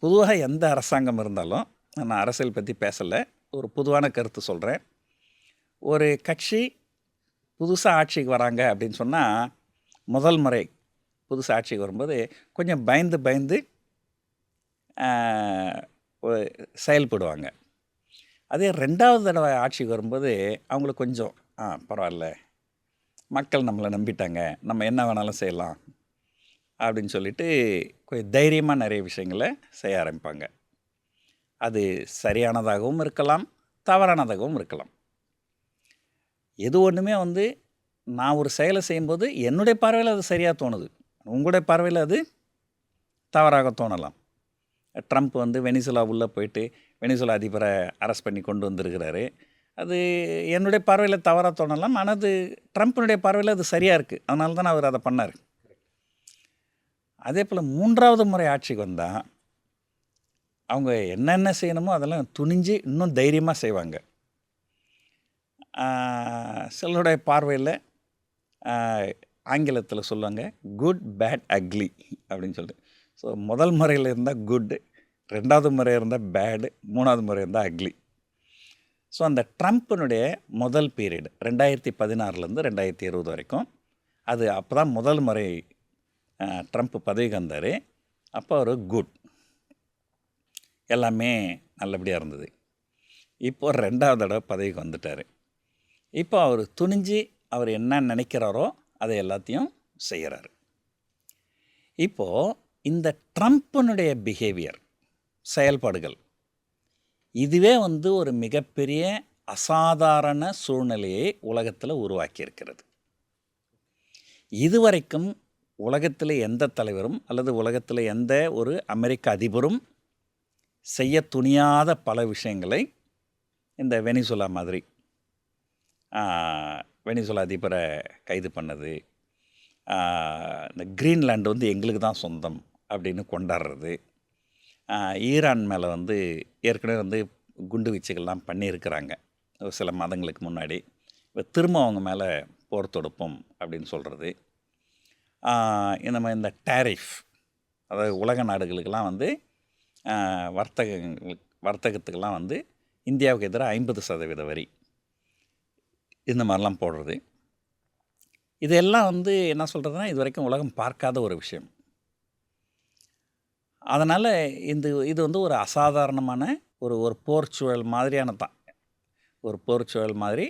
Speaker 2: பொதுவாக எந்த அரசாங்கம் இருந்தாலும், நான் அரசியல் பற்றி பேசலை, ஒரு பொதுவான கருத்து சொல்கிறேன். ஒரு கட்சி புதுசாக ஆட்சிக்கு வராங்க அப்படின்னு சொன்னால், முதல் முறை புதுசாக ஆட்சிக்கு வரும்போது கொஞ்சம் பயந்து செயல்படுவாங்க. அதே 2வது தடவை ஆட்சிக்கு வரும்போது அவங்களுக்கு கொஞ்சம் பரவாயில்ல, மக்கள் நம்மளை நம்பிட்டாங்க, நம்ம என்ன வேணாலும் செய்யலாம் அப்படின்னு சொல்லிட்டு கொஞ்சம் தைரியமாக நிறைய விஷயங்களை செய்ய ஆரம்பிப்பாங்க. அது சரியானதாகவும் இருக்கலாம், தவறானதாகவும் இருக்கலாம். எது ஒன்றுமே வந்து நான் ஒரு செயலை செய்யும்போது என்னுடைய பார்வையில் அது சரியாக தோணுது, உங்களுடைய பார்வையில் அது தவறாக தோணலாம். ட்ரம்ப் வந்து வெனிசுலா உள்ளே போயிட்டு வெனிசுலா அதிபரை அரெஸ்ட் பண்ணி கொண்டு வந்திருக்கிறாரு. அது என்னுடைய பார்வையில் தவறாக தோணலாம், ஆனால் அது ட்ரம்ப்பினுடைய பார்வையில் அது சரியாக இருக்குது, அதனால தான் அவர் அதை பண்ணார். அதே போல் 3வது முறை ஆட்சிக்கு வந்தால் அவங்க என்னென்ன செய்யணுமோ அதெல்லாம் துணிஞ்சு இன்னும் தைரியமாக செய்வாங்க. சிலருடைய பார்வையில் ஆங்கிலத்தில் சொல்லுவாங்க குட் பேட் அக்லி அப்படின்னு சொல்லிட்டு. ஸோ முதல் முறையில் இருந்தால் குட்டு, 2வது முறை இருந்தால் பேடு, 3வது முறை இருந்தால் அக்லி. ஸோ அந்த ட்ரம்ப்பினுடைய முதல் பீரியட் 2016 2020 வரைக்கும், அது அப்போ தான் முதல் முறை ட்ரம்ப் பதவிக்கு வந்தார். அப்போ அவர் குட், எல்லாமே நல்லபடியாக இருந்தது. இப்போ 2வது தடவை பதவிக்கு வந்துட்டார். இப்போ அவர் துணிஞ்சு அவர் என்ன நினைக்கிறாரோ அதை எல்லாத்தையும் செய்கிறாரு. இப்போது இந்த ட்ரம்ப்பினுடைய பிஹேவியர், செயல்பாடுகள், இதுவே வந்து ஒரு மிகப்பெரிய அசாதாரண சூழ்நிலையை உலகத்தில் உருவாக்கியிருக்கிறது. இதுவரைக்கும் உலகத்தில் எந்த தலைவரும் அல்லது உலகத்தில் எந்த ஒரு அமெரிக்க அதிபரும் செய்ய துணியாத பல விஷயங்களை இந்த வெனிசுலா மாதிரி, வெனிசுலா அதிபரை கைது பண்ணது, இந்த கிரீன்லாண்டு வந்து எங்களுக்கு தான் சொந்தம் அப்படின்னு கொண்டாடுறது, ஈரான் மேலே வந்து ஏற்கனவே வந்து குண்டு வீச்சுகள்லாம் பண்ணியிருக்கிறாங்க ஒரு சில மாதங்களுக்கு முன்னாடி, இப்போ திரும்ப அவங்க மேலே போர் தொடுப்போம் அப்படின்னு சொல்கிறது, இந்த டேரிஃப், அதாவது உலக நாடுகளுக்கெல்லாம் வந்து வர்த்தகத்துக்கெல்லாம் வந்து இந்தியாவுக்கு எதிராக 50% வரி, இந்த மாதிரிலாம் போடுறது, இதெல்லாம் வந்து என்ன சொல்கிறதுனா இது வரைக்கும் உலகம் பார்க்காத ஒரு விஷயம். அதனால் இது வந்து ஒரு அசாதாரணமான ஒரு போர் சூழல் மாதிரியான தான், ஒரு போர் சூழல் மாதிரி.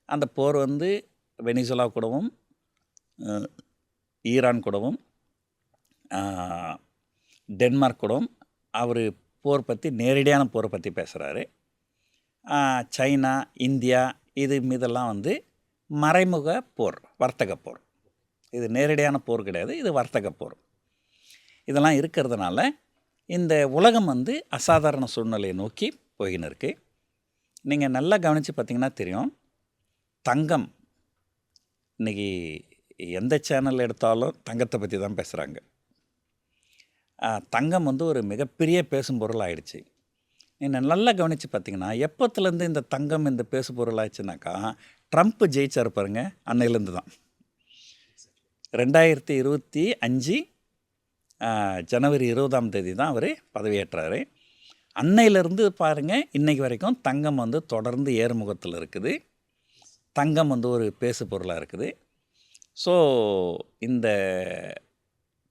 Speaker 2: அந்த போர் வந்து வெனிசுலா கூடவும் ஈரான் கூடவும் டென்மார்க் கூடவும் அவர் போர் பற்றி, நேரடியான போரை பற்றி பேசுகிறாரு. சைனா, இந்தியா இது மீதெல்லாம் வந்து மறைமுக போர், வர்த்தக போர். இது நேரடியான போர் கிடையாது, இது வர்த்தக போர். இதெல்லாம் இருக்கிறதுனால இந்த உலகம் வந்து அசாதாரண சூழ்நிலையை நோக்கி போயின்னு இருக்குது. நீங்கள் நல்லா கவனித்து பார்த்தீங்கன்னா தெரியும், தங்கம் இன்றைக்கி எந்த சேனல் எடுத்தாலும் தங்கத்தை பற்றி தான் பேசுகிறாங்க. தங்கம் வந்து ஒரு மிகப்பெரிய பேசும் பொருள் ஆயிடுச்சு. நீங்கள் நல்லா கவனித்து பார்த்தீங்கன்னா, எப்போத்துலேருந்து இந்த தங்கம் இந்த பேசு பொருள் ஆயிடுச்சுனாக்கா, ட்ரம்ப் ஜெயிச்சார் பாருங்க, அன்னையிலேருந்து தான். 2025 ஜனவரி 20 தான் அவர் பதவியேற்றார். அன்னையிலேருந்து பாருங்கள் இன்றைக்கு வரைக்கும் தங்கம் வந்து தொடர்ந்து ஏறுமுகத்தில் இருக்குது. தங்கம் வந்து ஒரு பேசு பொருளாக இருக்குது. ஸோ இந்த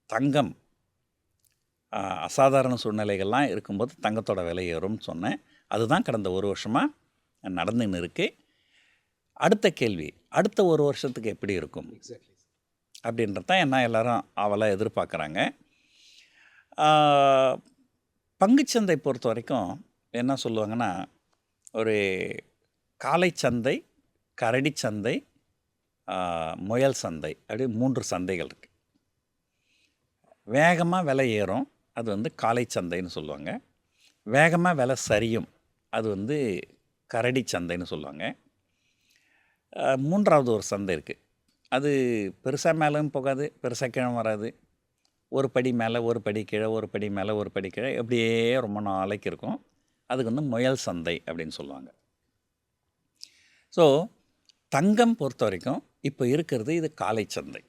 Speaker 2: தங்கம் அசாதாரண சூழ்நிலைகள்லாம் இருக்கும்போது தங்கத்தோட விலை ஏறும்னு சொன்னேன். அதுதான் கடந்த ஒரு வருஷமாக நடந்துன்னு இருக்குது. அடுத்த கேள்வி, அடுத்த ஒரு வருஷத்துக்கு எப்படி இருக்கும் அப்படின்றது தான் என்ன எல்லாரும் ஆவலாக எதிர்பார்க்குறாங்க. பங்குச்சந்தை பொறுத்த வரைக்கும் என்ன சொல்லுவாங்கன்னா, ஒரு காளை சந்தை, கரடி சந்தை, முயல் சந்தை அப்படி 3 சந்தைகள் இருக்குது. வேகமாக விலை ஏறும், அது வந்து காளை சந்தைன்னு சொல்லுவாங்க. வேகமாக விலை சரியும், அது வந்து கரடி சந்தைன்னு சொல்லுவாங்க. மூன்றாவது ஒரு சந்தை இருக்குது, அது பெருசாக மேலேயும் போகாது, பெருசாக கீழே வராது. ஒரு படி மேலே, ஒரு படி கீழே, ஒரு படி மேலே, ஒரு படி கீழே, எப்படியே ரொம்ப நாளைக்கு இருக்கும். அதுக்கு வந்து முயல் சந்தை அப்படின்னு சொல்லுவாங்க. ஸோ தங்கம் பொறுத்த வரைக்கும் இப்போ இருக்கிறது இது காளை சந்தை.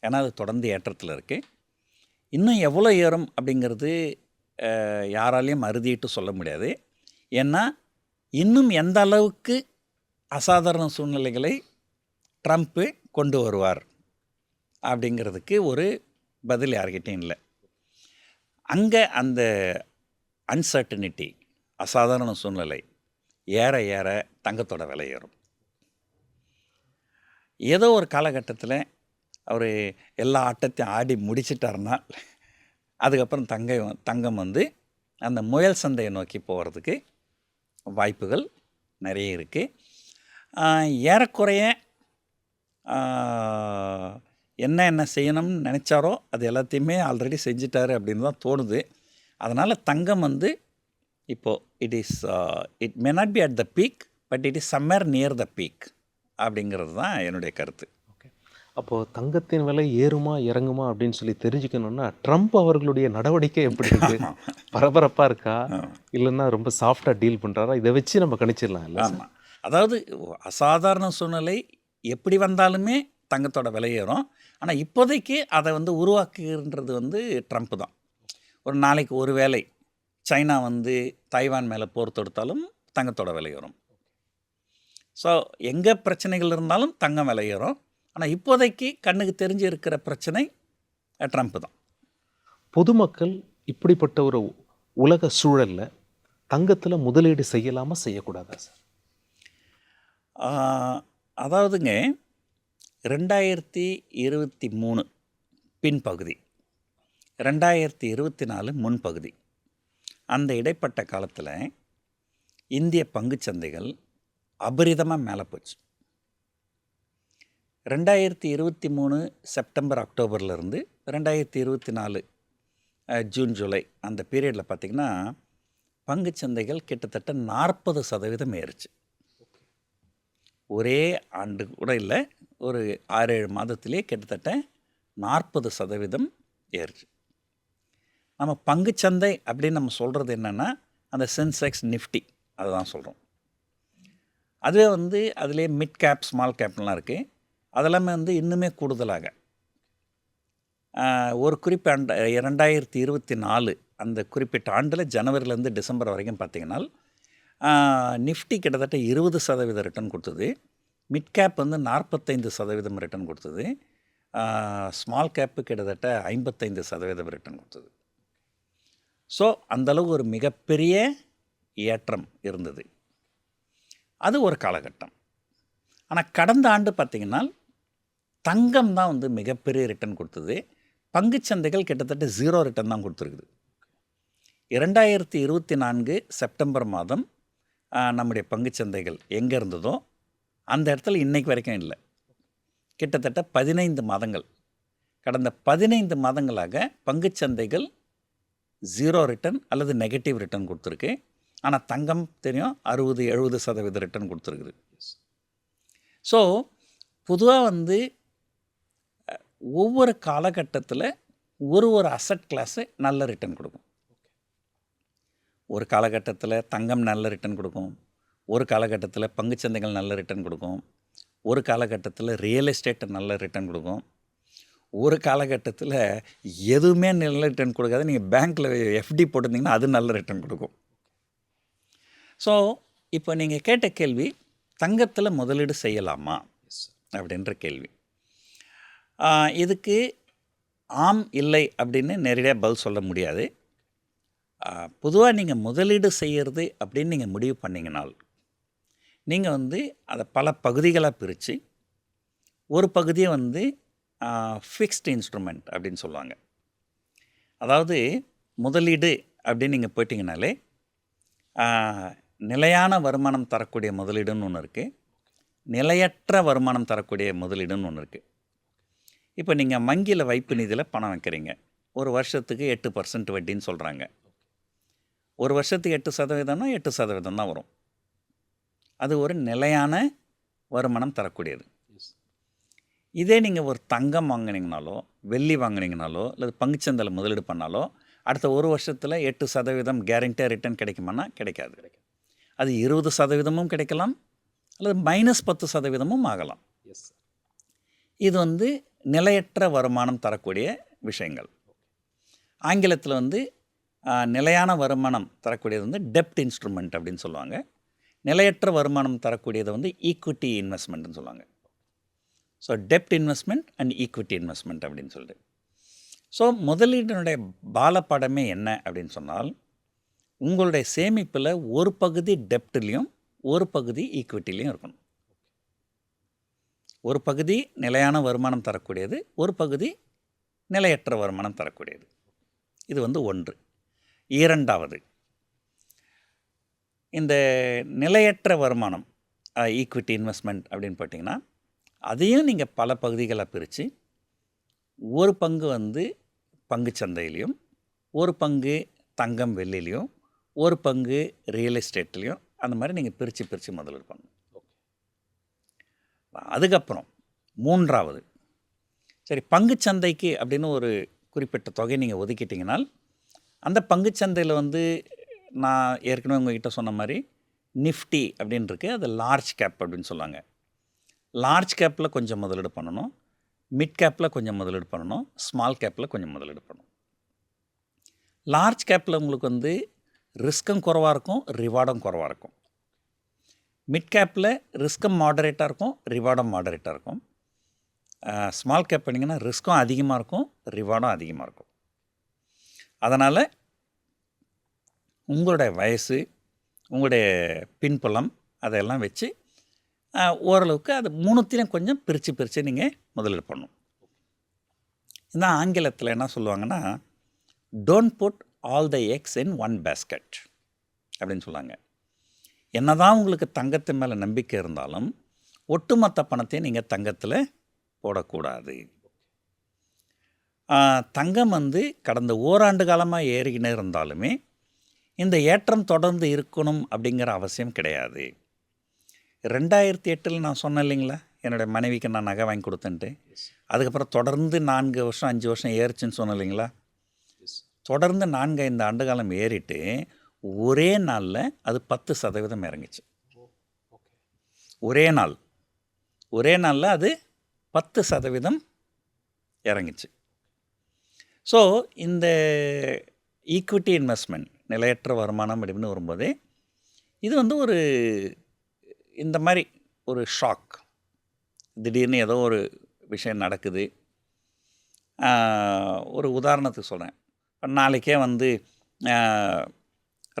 Speaker 2: ஏன்னா அது தொடர்ந்து ஏற்றத்தில் இருக்குது. இன்னும் எவ்வளோ ஏறும் அப்படிங்கிறது யாராலையும் அறுதிட்டு சொல்ல முடியாது. ஏன்னா இன்னும் எந்த அளவுக்கு அசாதாரண சூழ்நிலைகளை ட்ரம்ப்பு கொண்டு வருவார் அப்படிங்கிறதுக்கு ஒரு பதில் யார்கிட்டையும் இல்லை. அங்கே அந்த அன்சர்டனிட்டி, அசாதாரண சூழ்நிலை ஏற ஏற தங்கத்தோட விலை ஏறும். ஏதோ ஒரு காலகட்டத்தில் அவர் எல்லா ஆட்டத்தையும் ஆடி முடிச்சிட்டாருன்னா அதுக்கப்புறம் தங்கம் வந்து அந்த முயல் சந்தையை நோக்கி போகிறதுக்கு வாய்ப்புகள் நிறைய இருக்குது. ஏறக்குறைய என்ன செய்யணும்னு நினச்சாரோ அது எல்லாத்தையுமே ஆல்ரெடி செஞ்சிட்டாரு அப்படின்னு தான் தோணுது. அதனால் தங்கம் வந்து இப்போது it may not be at the peak, but it is somewhere near the peak அப்படிங்கிறது தான் என்னுடைய கருத்து.
Speaker 1: ஓகே, அப்போது தங்கத்தின் விலை ஏறுமா இறங்குமா அப்படின்னு சொல்லி தெரிஞ்சுக்கணுன்னா ட்ரம்ப் அவர்களுடைய நடவடிக்கை எப்படி இருக்குது? பரபரப்பாக இருக்கா, இல்லைன்னா ரொம்ப சாஃப்டாக டீல் பண்ணுறாரா? இதை வச்சு நம்ம கணிச்சிடலாம் இல்லை?
Speaker 2: ஆமாம், அதாவது அசாதாரண சூழ்நிலை எப்படி வந்தாலுமே தங்கத்தோட விலை ஏறும். ஆனால் இப்போதைக்கு அதை வந்து உருவாக்குகின்றது வந்து ட்ரம்ப் தான். ஒரு நாளைக்கு ஒரு வேளை சைனா வந்து தைவான் மேலே போர் தொடுத்தாலும் தங்கத்தோட விலை ஏறும். ஸோ எங்கே பிரச்சனைகள் இருந்தாலும் தங்கம் விலை ஏறும். ஆனால் இப்போதைக்கு கண்ணுக்கு தெரிஞ்சு இருக்கிற பிரச்சனை ட்ரம்ப் தான்.
Speaker 1: பொதுமக்கள் இப்படிப்பட்ட ஒரு உலக சூழலில் தங்கத்தில் முதலீடு செய்யலாமா செய்யக்கூடாதா சார்?
Speaker 2: அதாவதுங்க 2023 பின்பகுதி, 2024 முன்பகுதி, அந்த இடைப்பட்ட காலத்தில் இந்திய பங்குச்சந்தைகள் அபரிதமாக மேலே போச்சு. 2023 செப்டம்பர் அக்டோபர்லேருந்து 2024 ஜூன் ஜூலை அந்த பீரியடில் பார்த்திங்கன்னா பங்குச்சந்தைகள் கிட்டத்தட்ட 40% ஏறிச்சு. ஒரே ஆண்டு கூட இல்லை, ஒரு 6-7 மாதத்திலே கிட்டத்தட்ட 40% ஏறிச்சு. நம்ம பங்குச்சந்தை அப்படின்னு நம்ம சொல்கிறது என்னென்னா அந்த சென்செக்ஸ் நிஃப்டி அதுதான் சொல்கிறோம். அதுவே வந்து அதிலே மிட் கேப் ஸ்மால் கேப்லாம் இருக்குது. அதெல்லாமே வந்து இன்னுமே கூடுதலாக ஒரு குறிப்பிட்ட 2024 அந்த குறிப்பிட்ட ஆண்டில் ஜனவரிலேருந்து டிசம்பர் வரைக்கும் பார்த்திங்கன்னா நிஃப்டி கிட்டத்தட்ட 20% ரிட்டர்ன் கொடுத்தது. மிட் கேப் வந்து 45% ரிட்டர்ன் கொடுத்தது. ஸ்மால் கேப்பு கிட்டத்தட்ட 55% ரிட்டர்ன் கொடுத்தது. ஸோ அந்தளவு ஒரு மிகப்பெரிய ஏற்றம் இருந்தது. அது ஒரு காலகட்டம். ஆனால் கடந்த ஆண்டு பார்த்திங்கன்னா தங்கம் தான் வந்து மிகப்பெரிய ரிட்டர்ன் கொடுத்தது. பங்குச்சந்தைகள் கிட்டத்தட்ட 0 ரிட்டர்ன் தான் கொடுத்துருக்குது. 2024 செப்டம்பர் மாதம் நம்முடைய பங்குச்சந்தைகள் எங்கே இருந்ததோ அந்த இடத்துல இன்றைக்கு வரைக்கும் இல்லை. கிட்டத்தட்ட 15 மாதங்கள், கடந்த 15 மாதங்களாக பங்குச்சந்தைகள் 0 ரிட்டர்ன் அல்லது நெகட்டிவ் ரிட்டர்ன் கொடுத்துருக்கு. ஆனால் தங்கம் தெரியும் 60-70% ரிட்டர்ன் கொடுத்துருக்குது. ஸோ பொதுவாக வந்து ஒவ்வொரு காலகட்டத்தில் ஒரு அசட் கிளாஸு நல்ல ரிட்டர்ன் கொடுக்கும். ஒரு காலகட்டத்தில் தங்கம் நல்ல ரிட்டர்ன் கொடுக்கும், ஒரு காலகட்டத்தில் பங்குச்சந்தைகள் நல்ல ரிட்டர்ன் கொடுக்கும், ஒரு காலகட்டத்தில் ரியல் எஸ்டேட் நல்ல ரிட்டர்ன் கொடுக்கும், ஒரு காலகட்டத்தில் எதுவுமே நல்ல ரிட்டர்ன் கொடுக்காது. நீங்கள் பேங்க்கில் எஃப்டி போட்டிருந்தீங்கன்னா அது நல்ல ரிட்டர்ன் கொடுக்கும். ஸோ இப்போ நீங்கள் கேட்ட கேள்வி தங்கத்தில் முதலீடு செய்யலாமா அப்படின்ற கேள்வி. இதுக்கு ஆம் இல்லை அப்படின்னு நேரடியாக பதில் சொல்ல முடியாது. பொதுவாக நீங்கள் முதலீடு செய்கிறது அப்படின்னு நீங்கள் முடிவு பண்ணிங்கனால் நீங்கள் வந்து அதை பல பகுதிகளாக பிரித்து ஒரு பகுதியை வந்து ஃபிக்ஸ்டு இன்ஸ்ட்ருமெண்ட் அப்படின்னு சொல்லுவாங்க. அதாவது முதலீடு அப்படின்னு நீங்கள் போயிட்டீங்கனாலே நிலையான வருமானம் தரக்கூடிய முதலீடுன்னு ஒன்று இருக்குது, நிலையற்ற வருமானம் தரக்கூடிய முதலீடுன்னு ஒன்று இருக்குது. இப்போ நீங்கள் வங்கியில் வைப்பு நிதியில் பணம் வைக்கிறீங்க, ஒரு வருஷத்துக்கு 8% வட்டின்னு சொல்கிறாங்க. ஒரு வருஷத்துக்கு 8%னா 8% தான் வரும். அது ஒரு நிலையான வருமானம் தரக்கூடியது. இதே நீங்கள் ஒரு தங்கம் வாங்கினீங்கனாலோ வெள்ளி வாங்கினீங்கனாலோ இல்லை பங்குச்சந்தையில் முதலீடு பண்ணாலோ அடுத்த ஒரு வருஷத்தில் 8% கேரண்டியாக ரிட்டர்ன் கிடைக்குமானா கிடைக்காது. அது 20%ம் கிடைக்கலாம் அல்லது -10%ம் ஆகலாம். இது வந்து நிலையற்ற வருமானம் தரக்கூடிய விஷயங்கள். ஆங்கிலத்தில் வந்து நிலையான வருமானம் தரக்கூடியது வந்து டெப்ட் இன்ஸ்ட்ருமெண்ட் அப்படின்னு சொல்லுவாங்க. நிலையற்ற வருமானம் தரக்கூடியதை வந்து ஈக்விட்டி இன்வெஸ்ட்மெண்ட்னு சொல்லுவாங்க. So dept investment and equity investment அப்படின்னு சொல்லிட்டு. ஸோ முதலீட்டினுடைய பாலப்படமே என்ன அப்படின்னு சொன்னால், உங்களுடைய சேமிப்பில் ஒரு பகுதி டெப்ட்லேயும் ஒரு பகுதி ஈக்விட்டிலையும் இருக்கணும். ஒரு பகுதி நிலையான வருமானம் தரக்கூடியது, ஒரு பகுதி நிலையற்ற வருமானம் தரக்கூடியது. இது வந்து ஒன்று. இரண்டாவது, இந்த நிலையற்ற வருமானம் ஈக்விட்டி இன்வெஸ்ட்மெண்ட் அப்படின்னு போட்டிங்கன்னா அதையும் நீங்கள் பல பகுதிகளாக பிரித்து ஒரு பங்கு வந்து பங்குச்சந்தையிலையும், ஒரு பங்கு தங்கம் வெள்ளிலையும், ஒரு பங்கு ரியல் எஸ்டேட்லேயும், அந்த மாதிரி நீங்கள் பிரித்து முதலீடு பண்ணணும். அதுக்கப்புறம் மூன்றாவது, சரி பங்குச்சந்தைக்கு அப்படின்னு ஒரு குறிப்பிட்ட தொகை நீங்கள் ஒதுக்கிட்டிங்கனால் அந்த பங்குச்சந்தையில் வந்து நான் ஏற்கனவே உங்கள்கிட்ட சொன்ன மாதிரி நிஃப்டி அப்படின்னு இருக்குது, அது லார்ஜ் கேப் அப்படின்னு சொல்லுவாங்க. லார்ஜ் கேப்பில் கொஞ்சம் முதலீடு பண்ணணும், மிட் கேப்பில் கொஞ்சம் முதலீடு பண்ணணும், ஸ்மால் கேப்பில் கொஞ்சம் முதலீடு பண்ணணும். லார்ஜ் கேப்பில் உங்களுக்கு வந்து ரிஸ்க்கும் குறைவாக இருக்கும், ரிவார்டும் குறைவாக இருக்கும். மிட் கேப்பில் ரிஸ்க்கும் மாடரேட்டாக இருக்கும், ரிவார்டும் மாடரேட்டாக இருக்கும். ஸ்மால் கேப் பண்ணிங்கன்னா ரிஸ்க்கும் அதிகமாக இருக்கும், ரிவார்டும் அதிகமாக இருக்கும். அதனால் உங்களுடைய வயசு, உங்களுடைய பின்புலம் அதெல்லாம் வச்சு ஓரளவுக்கு அது மூணுத்தையும் கொஞ்சம் பிரித்து நீங்கள் முதலீடு பண்ணணும். இதுதான் ஆங்கிலத்தில் என்ன சொல்லுவாங்கன்னா, don't put all the eggs in one basket அப்படின்னு சொல்லுவாங்க. என்ன தான் உங்களுக்கு தங்கத்து மேலே நம்பிக்கை இருந்தாலும் ஒட்டுமொத்த பணத்தையும் நீங்கள் தங்கத்தில் போடக்கூடாது. தங்கம் வந்து கடந்த ஓராண்டு காலமாக ஏறிக்கினே இருந்தாலுமே இந்த ஏற்றம் தொடர்ந்து இருக்கணும் அப்படிங்கிற அவசியம் கிடையாது. 2008 நான் சொன்னேன் இல்லைங்களா, என்னுடைய மனைவிக்கு நான் நகை வாங்கி கொடுத்தேன்ட்டு. அதுக்கப்புறம் தொடர்ந்து 4 வருஷம் 5 வருஷம் ஏறிச்சுன்னு சொன்னேன் இல்லைங்களா. தொடர்ந்து 4-5 ஆண்டு காலம் ஏறிட்டு ஒரே நாளில் அது 10% இறங்கிச்சு. ஒரே நாளில் அது 10% இறங்கிச்சு. ஸோ இந்த ஈக்விட்டி இன்வெஸ்ட்மெண்ட் நிலையற்ற வருமானம் அப்படின்னு வரும்போதே இது வந்து ஒரு இந்த மாதிரி ஒரு ஷாக், திடீர்னு ஏதோ ஒரு விஷயம் நடக்குது. ஒரு உதாரணத்துக்கு சொல்கிறேன், நாளைக்கே வந்து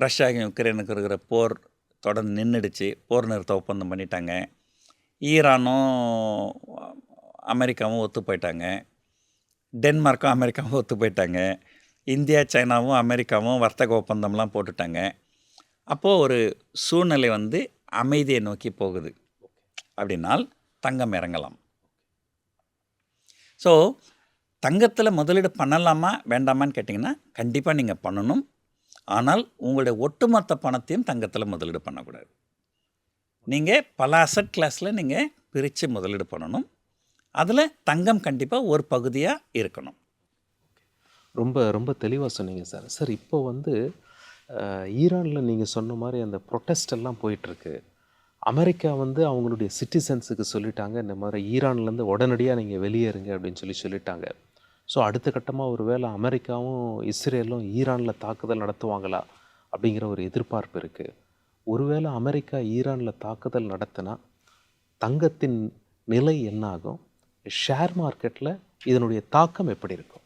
Speaker 2: ரஷ்யாவுக்கும் யுக்ரைனுக்கு இருக்கிற போர் தொடர்ந்து நின்றுடுச்சு, போர் நிறுத்த ஒப்பந்தம் பண்ணிட்டாங்க. ஈரானும் அமெரிக்காவும் ஒத்து போயிட்டாங்க, டென்மார்க்கும் அமெரிக்காவும் ஒத்து போயிட்டாங்க, இந்தியா சைனாவும் அமெரிக்காவும் வர்த்தக ஒப்பந்தம்லாம் போட்டுட்டாங்க. அப்போது ஒரு சூழ்நிலை வந்து அமைதியை நோக்கி போகுது அப்படின்னால் தங்கம் இறங்கலாம். ஸோ தங்கத்தில் முதலீடு பண்ணலாமா வேண்டாமான்னு கேட்டிங்கன்னா கண்டிப்பாக நீங்கள் பண்ணணும். ஆனால் உங்களுடைய ஒட்டுமொத்த பணத்தையும் தங்கத்தில் முதலீடு பண்ணக்கூடாது. நீங்கள் பல அசட் கிளாஸில் நீங்கள் பிரித்து முதலீடு பண்ணணும். அதில் தங்கம் கண்டிப்பாக ஒரு பகுதியாக இருக்கணும்.
Speaker 1: ரொம்ப ரொம்ப தெளிவாக சொன்னீங்க சார். சார் இப்போ வந்து ஈரானில் நீங்கள் சொன்ன மாதிரி அந்த ப்ரொட்டஸ்ட் எல்லாம் போயிட்டுருக்கு. அமெரிக்கா வந்து அவங்களுடைய சிட்டிசன்ஸுக்கு சொல்லிட்டாங்க, இந்த மாதிரி ஈரான்லேருந்து உடனடியாக நீங்கள் வெளியேறுங்க அப்படின்னு சொல்லிட்டாங்க. ஸோ அடுத்த கட்டமாக ஒரு வேளை அமெரிக்காவும் இஸ்ரேலும் ஈரானில் தாக்குதல் நடத்துவாங்களா அப்படிங்கிற ஒரு எதிர்பார்ப்பு இருக்குது. ஒருவேளை அமெரிக்கா ஈரானில் தாக்குதல் நடத்தினா தங்கத்தின் நிலை என்ன ஆகும்? ஷேர் மார்க்கெட்டில் இதனுடைய தாக்கம் எப்படி இருக்கும்?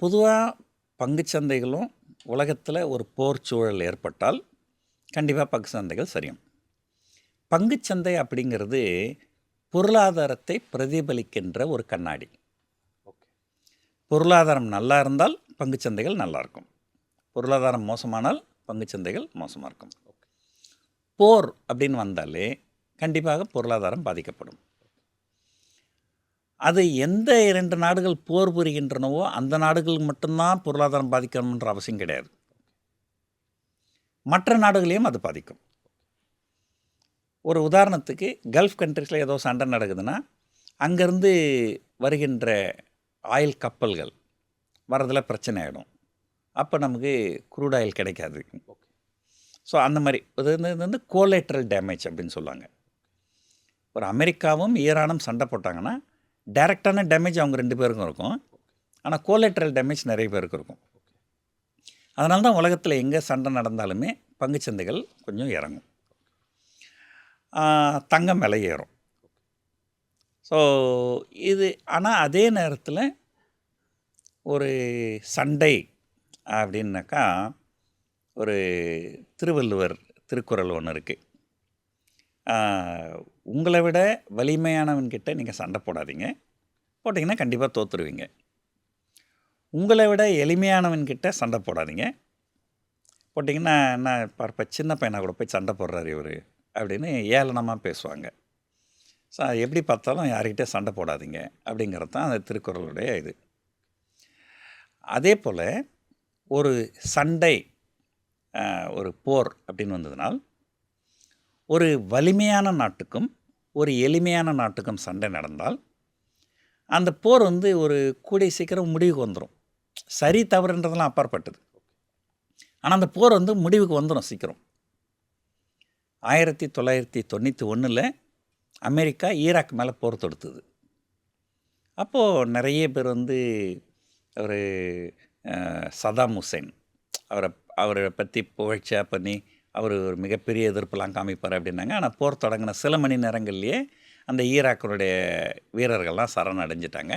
Speaker 2: பொதுவாக பங்குச்சந்தைகளும் உலகத்தில் ஒரு போர் சூழல் ஏற்பட்டால் கண்டிப்பாக பங்கு சந்தைகள் சரியும். பங்குச்சந்தை அப்படிங்கிறது பொருளாதாரத்தை பிரதிபலிக்கின்ற ஒரு கண்ணாடி.
Speaker 1: ஓகே.
Speaker 2: பொருளாதாரம் நல்லா இருந்தால் பங்குச்சந்தைகள் நல்லா இருக்கும், பொருளாதாரம் மோசமானால் பங்குச்சந்தைகள் மோசமாக இருக்கும். போர் அப்படின்னு வந்தாலே கண்டிப்பாக பொருளாதாரம் பாதிக்கப்படும். அது எந்த 2 நாடுகள் போர் புரிகின்றனவோ அந்த நாடுகளுக்கு மட்டும்தான் பொருளாதாரம் பாதிக்கணுன்ற அவசியம் கிடையாது. மற்ற நாடுகளையும் அது பாதிக்கும். ஒரு உதாரணத்துக்கு கல்ஃப் கண்ட்ரிஸில் ஏதோ சண்டை நடக்குதுன்னா அங்கேருந்து வருகின்ற ஆயில் கப்பல்கள் வரதில் பிரச்சனை ஆகிடும். அப்போ நமக்கு க்ரூட் ஆயில் கிடைக்காது. ஸோ அந்த மாதிரி இது வந்து கோலேட்ரல் டேமேஜ் அப்படின்னு சொல்லுவாங்க. ஒரு அமெரிக்காவும் ஈரானும் சண்டை போட்டாங்கன்னா டைரெக்டான டேமேஜ் அவங்க 2 பேருக்கும் இருக்கும், ஆனால் கோலேட்ரல் டேமேஜ் நிறைய பேருக்கு இருக்கும். அதனால தான் உலகத்தில் எங்கே சண்டை நடந்தாலுமே பங்குச்சந்தைகள் கொஞ்சம் இறங்கும், தங்கம் விலை ஏறும். ஸோ இது ஆனால் அதே நேரத்தில் ஒரு சண்டை அப்படின்னாக்கா ஒரு திருவள்ளுவர் திருக்குறள் ஒன்று இருக்குது. உங்களை விட வலிமையானவன்கிட்ட நீங்கள் சண்டை போடாதீங்க, போட்டிங்கன்னா கண்டிப்பாக தோற்றுருவீங்க. உங்களை விட எளிமையானவன்கிட்ட சண்டை போடாதீங்க, போட்டிங்கன்னா என்ன இப்போ சின்ன பையனாக கூட போய் சண்டை போடுறாரு இவர் அப்படின்னு ஏளனமாக பேசுவாங்க. ஸோ எப்படி பார்த்தாலும் யார்கிட்ட சண்டை போடாதீங்க அப்படிங்கிறது தான் அந்த திருக்குறளுடைய இது. அதே போல் ஒரு சண்டை ஒரு போர் அப்படின்னு வந்ததுனால் ஒரு வலிமையான நாட்டுக்கும் ஒரு எளிமையான நாட்டுக்கும் சண்டை நடந்தால் அந்த போர் வந்து ஒரு கூடிய சீக்கிரம் முடிவுக்கு வந்துடும். சரி தவறுன்றதெல்லாம் அப்பாற்பட்டது, ஆனால் அந்த போர் வந்து முடிவுக்கு வந்துடும் சீக்கிரம். 1991 அமெரிக்கா ஈராக் மேலே போர் தொடுத்தது. அப்போது நிறைய பேர் வந்து ஒரு சதாம் ஹுசைன் அவரை பற்றி புகழ்ச்சியாக பண்ணி அவர் ஒரு மிகப்பெரிய எதிர்ப்பெல்லாம் காமிப்பார் அப்படின்னாங்க. ஆனால் போர் தொடங்கின சில மணி நேரங்கள்லேயே அந்த ஈராக்கினுடைய வீரர்கள்லாம் சரணடைஞ்சிட்டாங்க.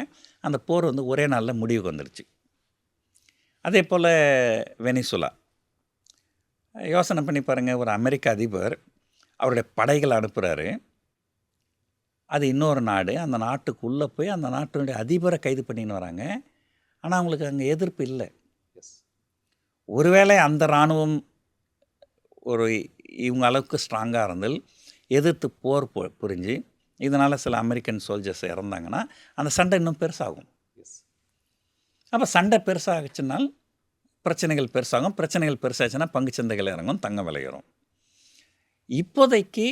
Speaker 2: அந்த போர் வந்து ஒரே நாளில் முடிவுக்கு வந்துடுச்சு. அதே போல் வெனிசுலா யோசனை பண்ணி பாருங்கள், ஒரு அமெரிக்க அதிபர் அவருடைய படைகளை அனுப்புகிறாரு, அது இன்னொரு நாடு, அந்த நாட்டுக்குள்ளே போய் அந்த நாட்டினுடைய அதிபரை கைது பண்ணின்னு வராங்க. ஆனால் அவங்களுக்கு அங்கே எதிர்ப்பு இல்லை. ஒருவேளை அந்த இராணுவம் ஒரு இவங்க அளவுக்கு ஸ்ட்ராங்காக இருந்தால் எதிர்த்து போர் புரிஞ்சு இதனால் சில அமெரிக்கன் சோல்ஜர்ஸ் இறந்தாங்கன்னா அந்த சண்டை இன்னும் பெருசாகும். அப்போ சண்டை பெருசாகிச்சுனால் பிரச்சனைகள் பெருசாகும், பிரச்சனைகள் பெருசாச்சுன்னா பங்குச்சந்தைகள் இறங்கும், தங்கம் விலை ஏறும். இப்போதைக்கு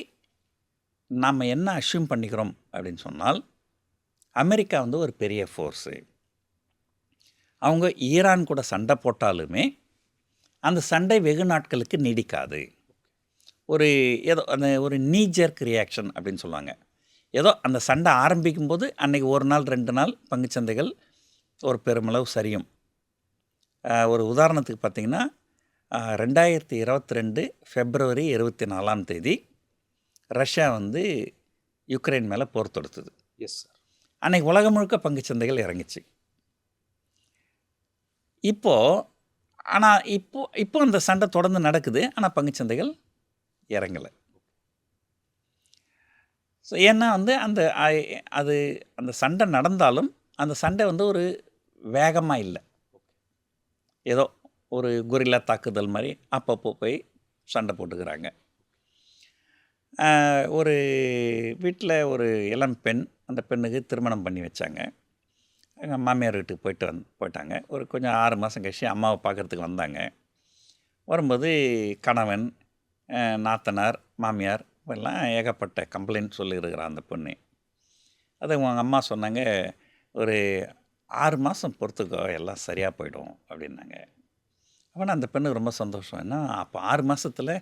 Speaker 2: நாம் என்ன அஷ்யூம் பண்ணிக்கிறோம் அப்படின்னு சொன்னால், அமெரிக்கா வந்து ஒரு பெரிய ஃபோர்ஸு, அவங்க ஈரான் கூட சண்டை போட்டாலுமே அந்த சண்டை வெகு நாட்களுக்கு நீடிக்காது. ஏதோ அந்த ஒரு நீஜர்க் ரியாக்ஷன் அப்படின்னு சொல்லுவாங்க. ஏதோ அந்த சண்டை ஆரம்பிக்கும்போது அன்றைக்கி ஒரு நாள் 2 நாள் பங்குச்சந்தைகள் ஒரு பெருமளவு சரியும். ஒரு உதாரணத்துக்கு பார்த்திங்கன்னா 2022 February 24 ரஷ்யா வந்து யுக்ரைன் மேலே போர் தொடுத்தது.
Speaker 1: Yes sir.
Speaker 2: அன்றைக்கி உலகம் முழுக்க பங்குச்சந்தைகள் இறங்கிச்சு. ஆனால் இப்போ அந்த சண்டை தொடர்ந்து நடக்குது, ஆனால் பங்குச்சந்தைகள் இறங்கலை. ஸோ ஏன்னா வந்து அந்த சண்டை நடந்தாலும் அந்த சண்டை வந்து ஒரு வேகமாக இல்லை, ஏதோ ஒரு கொரில்லா தாக்குதல் மாதிரி அப்பப்போ போய் சண்டை போட்டுக்கிறாங்க. ஒரு வீட்டில் ஒரு இளம் பெண், அந்த பெண்ணுக்கு திருமணம் பண்ணி வச்சாங்க. எங்கள் மாமியார் வீட்டுக்கு போயிட்டாங்க. ஒரு கொஞ்சம் 6 மாதம் கழிச்சு அம்மாவை பார்க்குறதுக்கு வந்தாங்க. வரும்போது கணவன், நாத்தனார், மாமியார் எல்லாம் ஏகப்பட்ட கம்ப்ளைண்ட் சொல்லியிருக்கிறான் அந்த பொண்ணு. அதை அவங்க அம்மா சொன்னாங்க, ஒரு 6 மாதம் பொறுத்துக்கோ, எல்லாம் சரியாக போயிடும் அப்படின்னாங்க. அப்போனா அந்த பெண்ணுக்கு ரொம்ப சந்தோஷம். ஏன்னா அப்போ 6 மாதத்தில்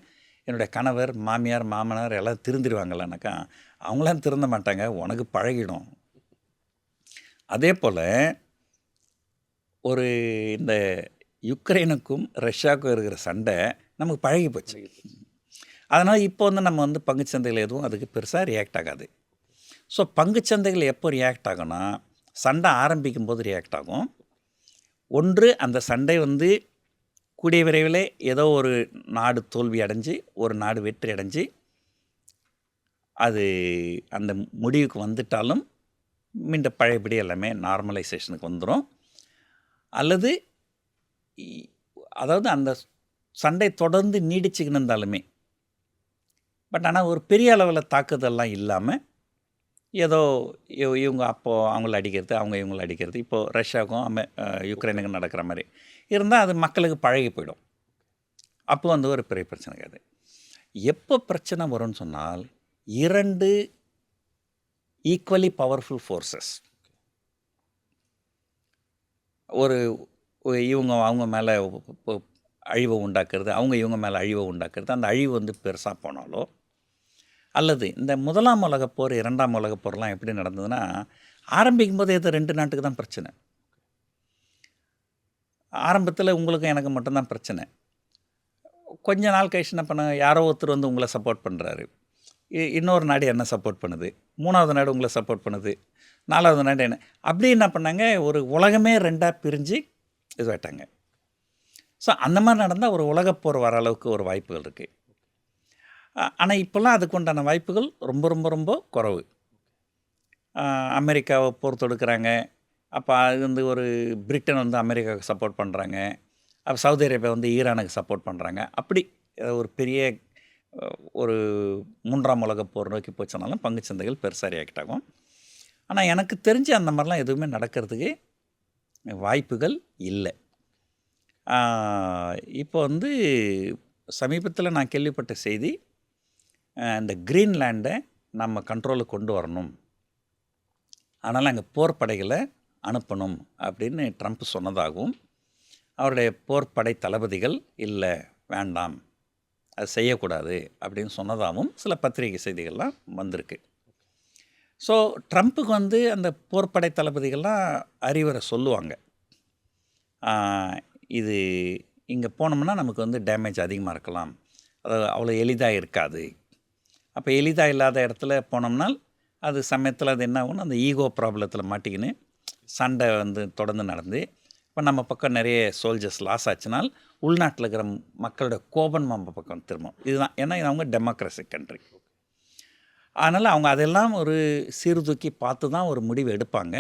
Speaker 2: என்னுடைய கணவர், மாமியார், மாமனார் எல்லாம் திருந்திடுவாங்களானாக்கா, அவங்களாம் திருந்த மாட்டாங்க, உனக்கு பழகிடும். அதே போல் இந்த யுக்ரைனுக்கும் ரஷ்யாவுக்கும் இருக்கிற சண்டை நமக்கு பழகி போச்சு. அதனால் இப்போ வந்து நம்ம வந்து பங்குச்சந்தைகள் எதுவும் அதுக்கு பெருசாக ரியாக்ட் ஆகாது. ஸோ பங்குச்சந்தைகள் எப்போ ரியாக்ட் ஆகும்னா, சண்டை ஆரம்பிக்கும் போது ரியாக்ட் ஆகும். ஒன்று அந்த சண்டை வந்து கூடிய விரைவிலே ஏதோ ஒரு நாடு தோல்வி அடைஞ்சு ஒரு நாடு வெற்றி அடைஞ்சு அது அந்த முடிவுக்கு வந்துட்டாலும் மீண்டும் பழையபடி எல்லாமே நார்மலைசேஷனுக்கு வந்துடும். அல்லது அதாவது அந்த சண்டை தொடர்ந்து நீடிச்சுக்கின்னு இருந்தாலுமே, பட் ஆனால் ஒரு பெரிய அளவில் தாக்குதல்லாம் இல்லாமல் ஏதோ இவங்க அப்போது அவங்கள அடிக்கிறது, அவங்க இவங்கள அடிக்கிறது, இப்போது ரஷ்யாவுக்கும் யுக்ரைனுக்கும் நடக்கிற மாதிரி இருந்தால் அது மக்களுக்கு பழகி போயிடும். அப்போ வந்து ஒரு பெரிய பிரச்சனை கிடையாது. எப்போ பிரச்சனை வரும்னு சொன்னால், 2 ஈக்குவலி பவர்ஃபுல் ஃபோர்ஸஸ் ஒரு இவங்க அவங்க மேலே அழிவை உண்டாக்குறது, அவங்க இவங்க மேலே அழிவை உண்டாக்குறது, அந்த அழிவு வந்து பெருசாக போனாலோ, அல்லது இந்த 1ஆம் உலகப் போர் 2ஆம் உலகப் போர்லாம் எப்படி நடந்ததுன்னா, ஆரம்பிக்கும் போது ஏதோ 2 நாட்டுக்கு தான் பிரச்சனை. ஆரம்பத்தில் உங்களுக்கும் எனக்கு மட்டும்தான் பிரச்சனை. கொஞ்ச நாள் கழிச்சு என்ன பண்ண, யாரோ ஒருத்தர் வந்து உங்களை சப்போர்ட் பண்ணுறாரு, இன்னொரு நாடு என்ன சப்போர்ட் பண்ணுது, 3வது நாடு உங்களை சப்போர்ட் பண்ணுது, 4வது நாடு என்ன, அப்படி என்ன பண்ணாங்க, ஒரு உலகமே 2ஆக பிரிஞ்சு இதுவாயிட்டாங்க. ஸோ அந்த மாதிரி நடந்தால் ஒரு உலகப்போர் வர அளவுக்கு ஒரு வாய்ப்புகள் இருக்குது. ஆனால் இப்போல்லாம் அதுக்கு உண்டான வாய்ப்புகள் ரொம்ப ரொம்ப ரொம்ப குறைவு. அமெரிக்காவை போர் தொடுக்கிறாங்க, அப்போ அது வந்து ஒரு பிரிட்டன் வந்து அமெரிக்காவுக்கு சப்போர்ட் பண்ணுறாங்க, அப்போ சவுதி அரேபியா வந்து ஈரானுக்கு சப்போர்ட் பண்ணுறாங்க. அப்படி ஒரு பெரிய ஒரு 3ஆம் உலகப் போர் நோக்கி போச்சுனாலும் பங்குச்சந்தைகள் பெருசாக ரியாக்ட் ஆகும். ஆனால் எனக்கு தெரிஞ்சு அந்த மாதிரிலாம் எதுவுமே நடக்கிறதுக்கு வாய்ப்புகள் இல்லை. இப்போ வந்து சமீபத்தில் நான் கேள்விப்பட்ட செய்தி, இந்த கிரீன்லேண்டை நம்ம கண்ட்ரோலுக்கு கொண்டு வரணும், அதனால் அங்கே போர் படைகளை அனுப்பணும் அப்படின்னு ட்ரம்ப் சொன்னதாகவும், அவருடைய போர்ப்படை தளபதிகள் இல்லை வேண்டாம் அது செய்யக்கூடாது அப்படின்னு சொன்னதாகவும் சில பத்திரிகை செய்திகள்லாம் வந்திருக்கு. ஸோ ட்ரம்ப்புக்கு வந்து அந்த போர்ப்படை தளபதிகள்லாம் அறிவுரை சொல்லுவாங்க, இது இங்கே போனோம்னா நமக்கு வந்து டேமேஜ் அதிகமாக இருக்கலாம், அது அவ்வளோ எளிதாக இருக்காது. அப்போ எளிதாக இல்லாத இடத்துல போனோம்னால் அது சமயத்தில் அது என்ன ஆகும்னா, அந்த ஈகோ ப்ராப்ளத்தில் மாட்டிக்கின்னு சண்டை வந்து தொடர்ந்து நடந்து, இப்போ நம்ம பக்கம் நிறைய சோல்ஜர்ஸ் லாஸ் ஆச்சுனால் உள்நாட்டில் இருக்கிற மக்களோட கோபம் நம்ம பக்கம் திரும்பும். இதுதான், ஏன்னா இது அவங்க டெமோக்ரஸிக் கண்ட்ரி. அதனால் அவங்க அதெல்லாம் ஒரு சீர்தூக்கி பார்த்து தான் ஒரு முடிவு எடுப்பாங்க.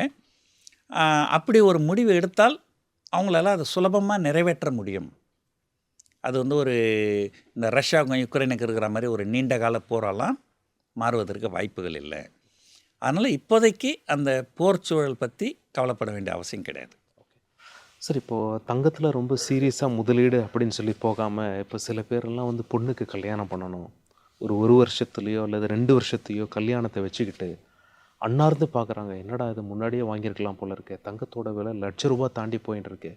Speaker 2: அப்படி ஒரு முடிவு எடுத்தால் அவங்களால அதை சுலபமாக நிறைவேற்ற முடியும். அது வந்து ஒரு இந்த ரஷ்யாவுக்கும் யுக்ரைனுக்கு இருக்கிற மாதிரி ஒரு நீண்ட கால போரெல்லாம் மாறுவதற்கு வாய்ப்புகள் இல்லை. அதனால் இப்போதைக்கு அந்த போர் சூழல் பற்றி கவலைப்பட வேண்டிய அவசியம் கிடையாது.
Speaker 1: சார், இப்போது தங்கத்தில் ரொம்ப சீரியஸாக முதலீடு அப்படின்னு சொல்லி போகாமல், இப்போ சில பேரெல்லாம் வந்து பொண்ணுக்கு கல்யாணம் பண்ணணும், ஒரு வருஷத்துலேயோ அல்லது 2 வருஷத்தையோ கல்யாணத்தை வச்சுக்கிட்டு அன்னார்ந்து பார்க்குறாங்க, என்னடா இது முன்னாடியே வாங்கியிருக்கலாம் போல இருக்கே, தங்கத்தோட விலை ₹1,00,000 தாண்டி போயின்னு இருக்கு,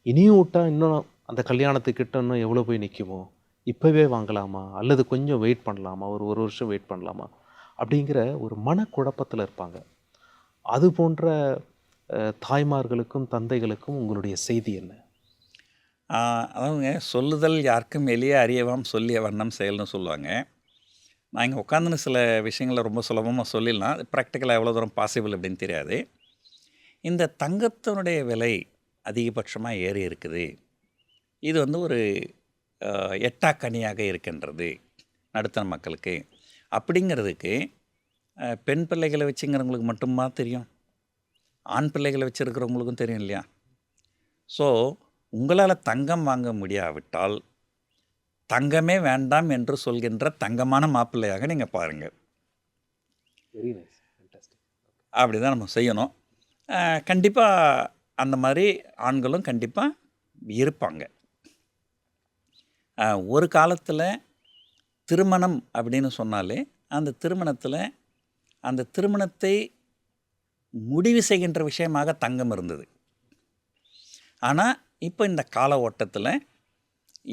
Speaker 1: இனியும் விட்டா இன்னும் அந்த கல்யாணத்துக்கிட்ட இன்னும் எவ்வளோ போய் நிற்குமோ, இப்போவே வாங்கலாமா அல்லது கொஞ்சம் வெயிட் பண்ணலாமா, ஒரு வருஷம் வெயிட் பண்ணலாமா அப்படிங்கிற ஒரு மனக்குழப்பத்தில் இருப்பாங்க. அது போன்ற தாய்மார்களுக்கும் தந்தைகளுக்கும் உங்களுடைய செய்தி என்ன?
Speaker 2: அதாவதுங்க, சொல்லுதல் யாருக்கும் எளிய அறியவாம் சொல்லிய வண்ணம் செயல்னு சொல்லுவாங்க. நான் இங்கே உட்காந்துன்னு சில விஷயங்களை ரொம்ப சுலபமாக சொல்லிடலாம், ப்ராக்டிக்கலாக எவ்வளோ தூரம் பாசிபிள் அப்படின்னு தெரியாது. இந்த தங்கத்தினுடைய விலை அதிகபட்சமாக ஏறி இருக்குது, இது வந்து ஒரு எட்டாக்கனியாக இருக்கின்றது நடுத்தர மக்களுக்கு. அப்படிங்கிறதுக்கு பெண் பிள்ளைகளை வச்சுங்கிறவங்களுக்கு மட்டுமா தெரியும், ஆண் பிள்ளைகளை வச்சுருக்கிறவங்களுக்கும் தெரியும் இல்லையா? ஸோ உங்களால் தங்கம் வாங்க முடியாவிட்டால் தங்கமே வேண்டாம் என்று சொல்கின்ற தங்கமான மாப்பிள்ளையாக நீங்கள் பாருங்கள்.
Speaker 1: Very nice, fantastic.
Speaker 2: அப்படி தான் நம்ம செய்யணும். கண்டிப்பாக அந்த மாதிரி ஆண்களும் கண்டிப்பாக இருப்பாங்க. ஒரு காலத்தில் திருமணம் அப்படின்னு சொன்னாலே அந்த திருமணத்தை முடிவு செய்கின்ற விஷயமாக தங்கம் இருந்தது. ஆனால் இப்போ இந்த கால ஓட்டத்தில்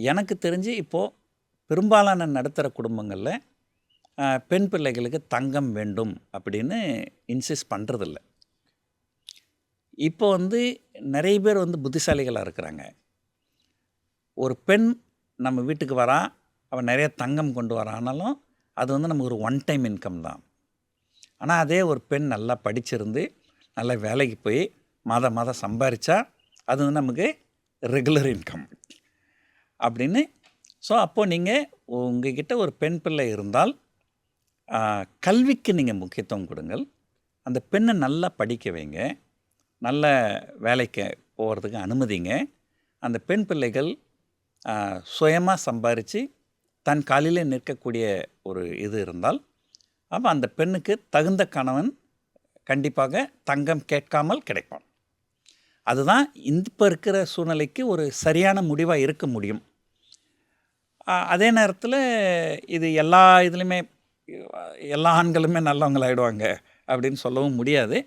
Speaker 2: எனக்கு தெரிஞ்சு இப்போது பெரும்பாலான நடுத்தர குடும்பங்களில் பெண் பிள்ளைகளுக்கு தங்கம் வேண்டும் அப்படின்னு இன்சிஸ்ட் பண்ணுறதில்ல. இப்போ வந்து நிறைய பேர் வந்து புத்திசாலிகளாக இருக்கிறாங்க. ஒரு பெண் நம்ம வீட்டுக்கு வரா, அவன் நிறைய தங்கம் கொண்டு வரானாலும் அது வந்து நமக்கு ஒரு ஒன் டைம் இன்கம் தான். ஆனால் அதே ஒரு பெண் நல்லா படிச்சிருந்து நல்லா வேலைக்கு போய் மாதம் சம்பாதிச்சா அது வந்து நமக்கு ரெகுலர் இன்கம். அப்படின்னு. ஸோ அப்போது நீங்கள் உங்ககிட்ட ஒரு பெண் பிள்ளை இருந்தால் கல்விக்கு நீங்கள் முக்கியத்துவம் கொடுங்கள். அந்த பெண்ணை நல்லா படிக்க வைங்க, நல்ல வேலைக்கு போகிறதுக்கு அனுமதிங்க. அந்த பெண் பிள்ளைகள் சுயமாக சம்பாரித்து தன் காலில் நிற்கக்கூடிய ஒரு இது இருந்தால், அப்போ அந்த பெண்ணுக்கு தகுந்த கணவன் கண்டிப்பாக தங்கம் கேட்காமல் கிடைப்பான். அதுதான் இப்போ இருக்கிற சூழ்நிலைக்கு ஒரு சரியான முடிவாக இருக்க முடியும். அதே நேரத்தில் இது எல்லா இதுலேயுமே எல்லா ஆண்களுமே நல்லவங்களாயிடுவாங்க அப்படின்னு சொல்லவும் முடியாது.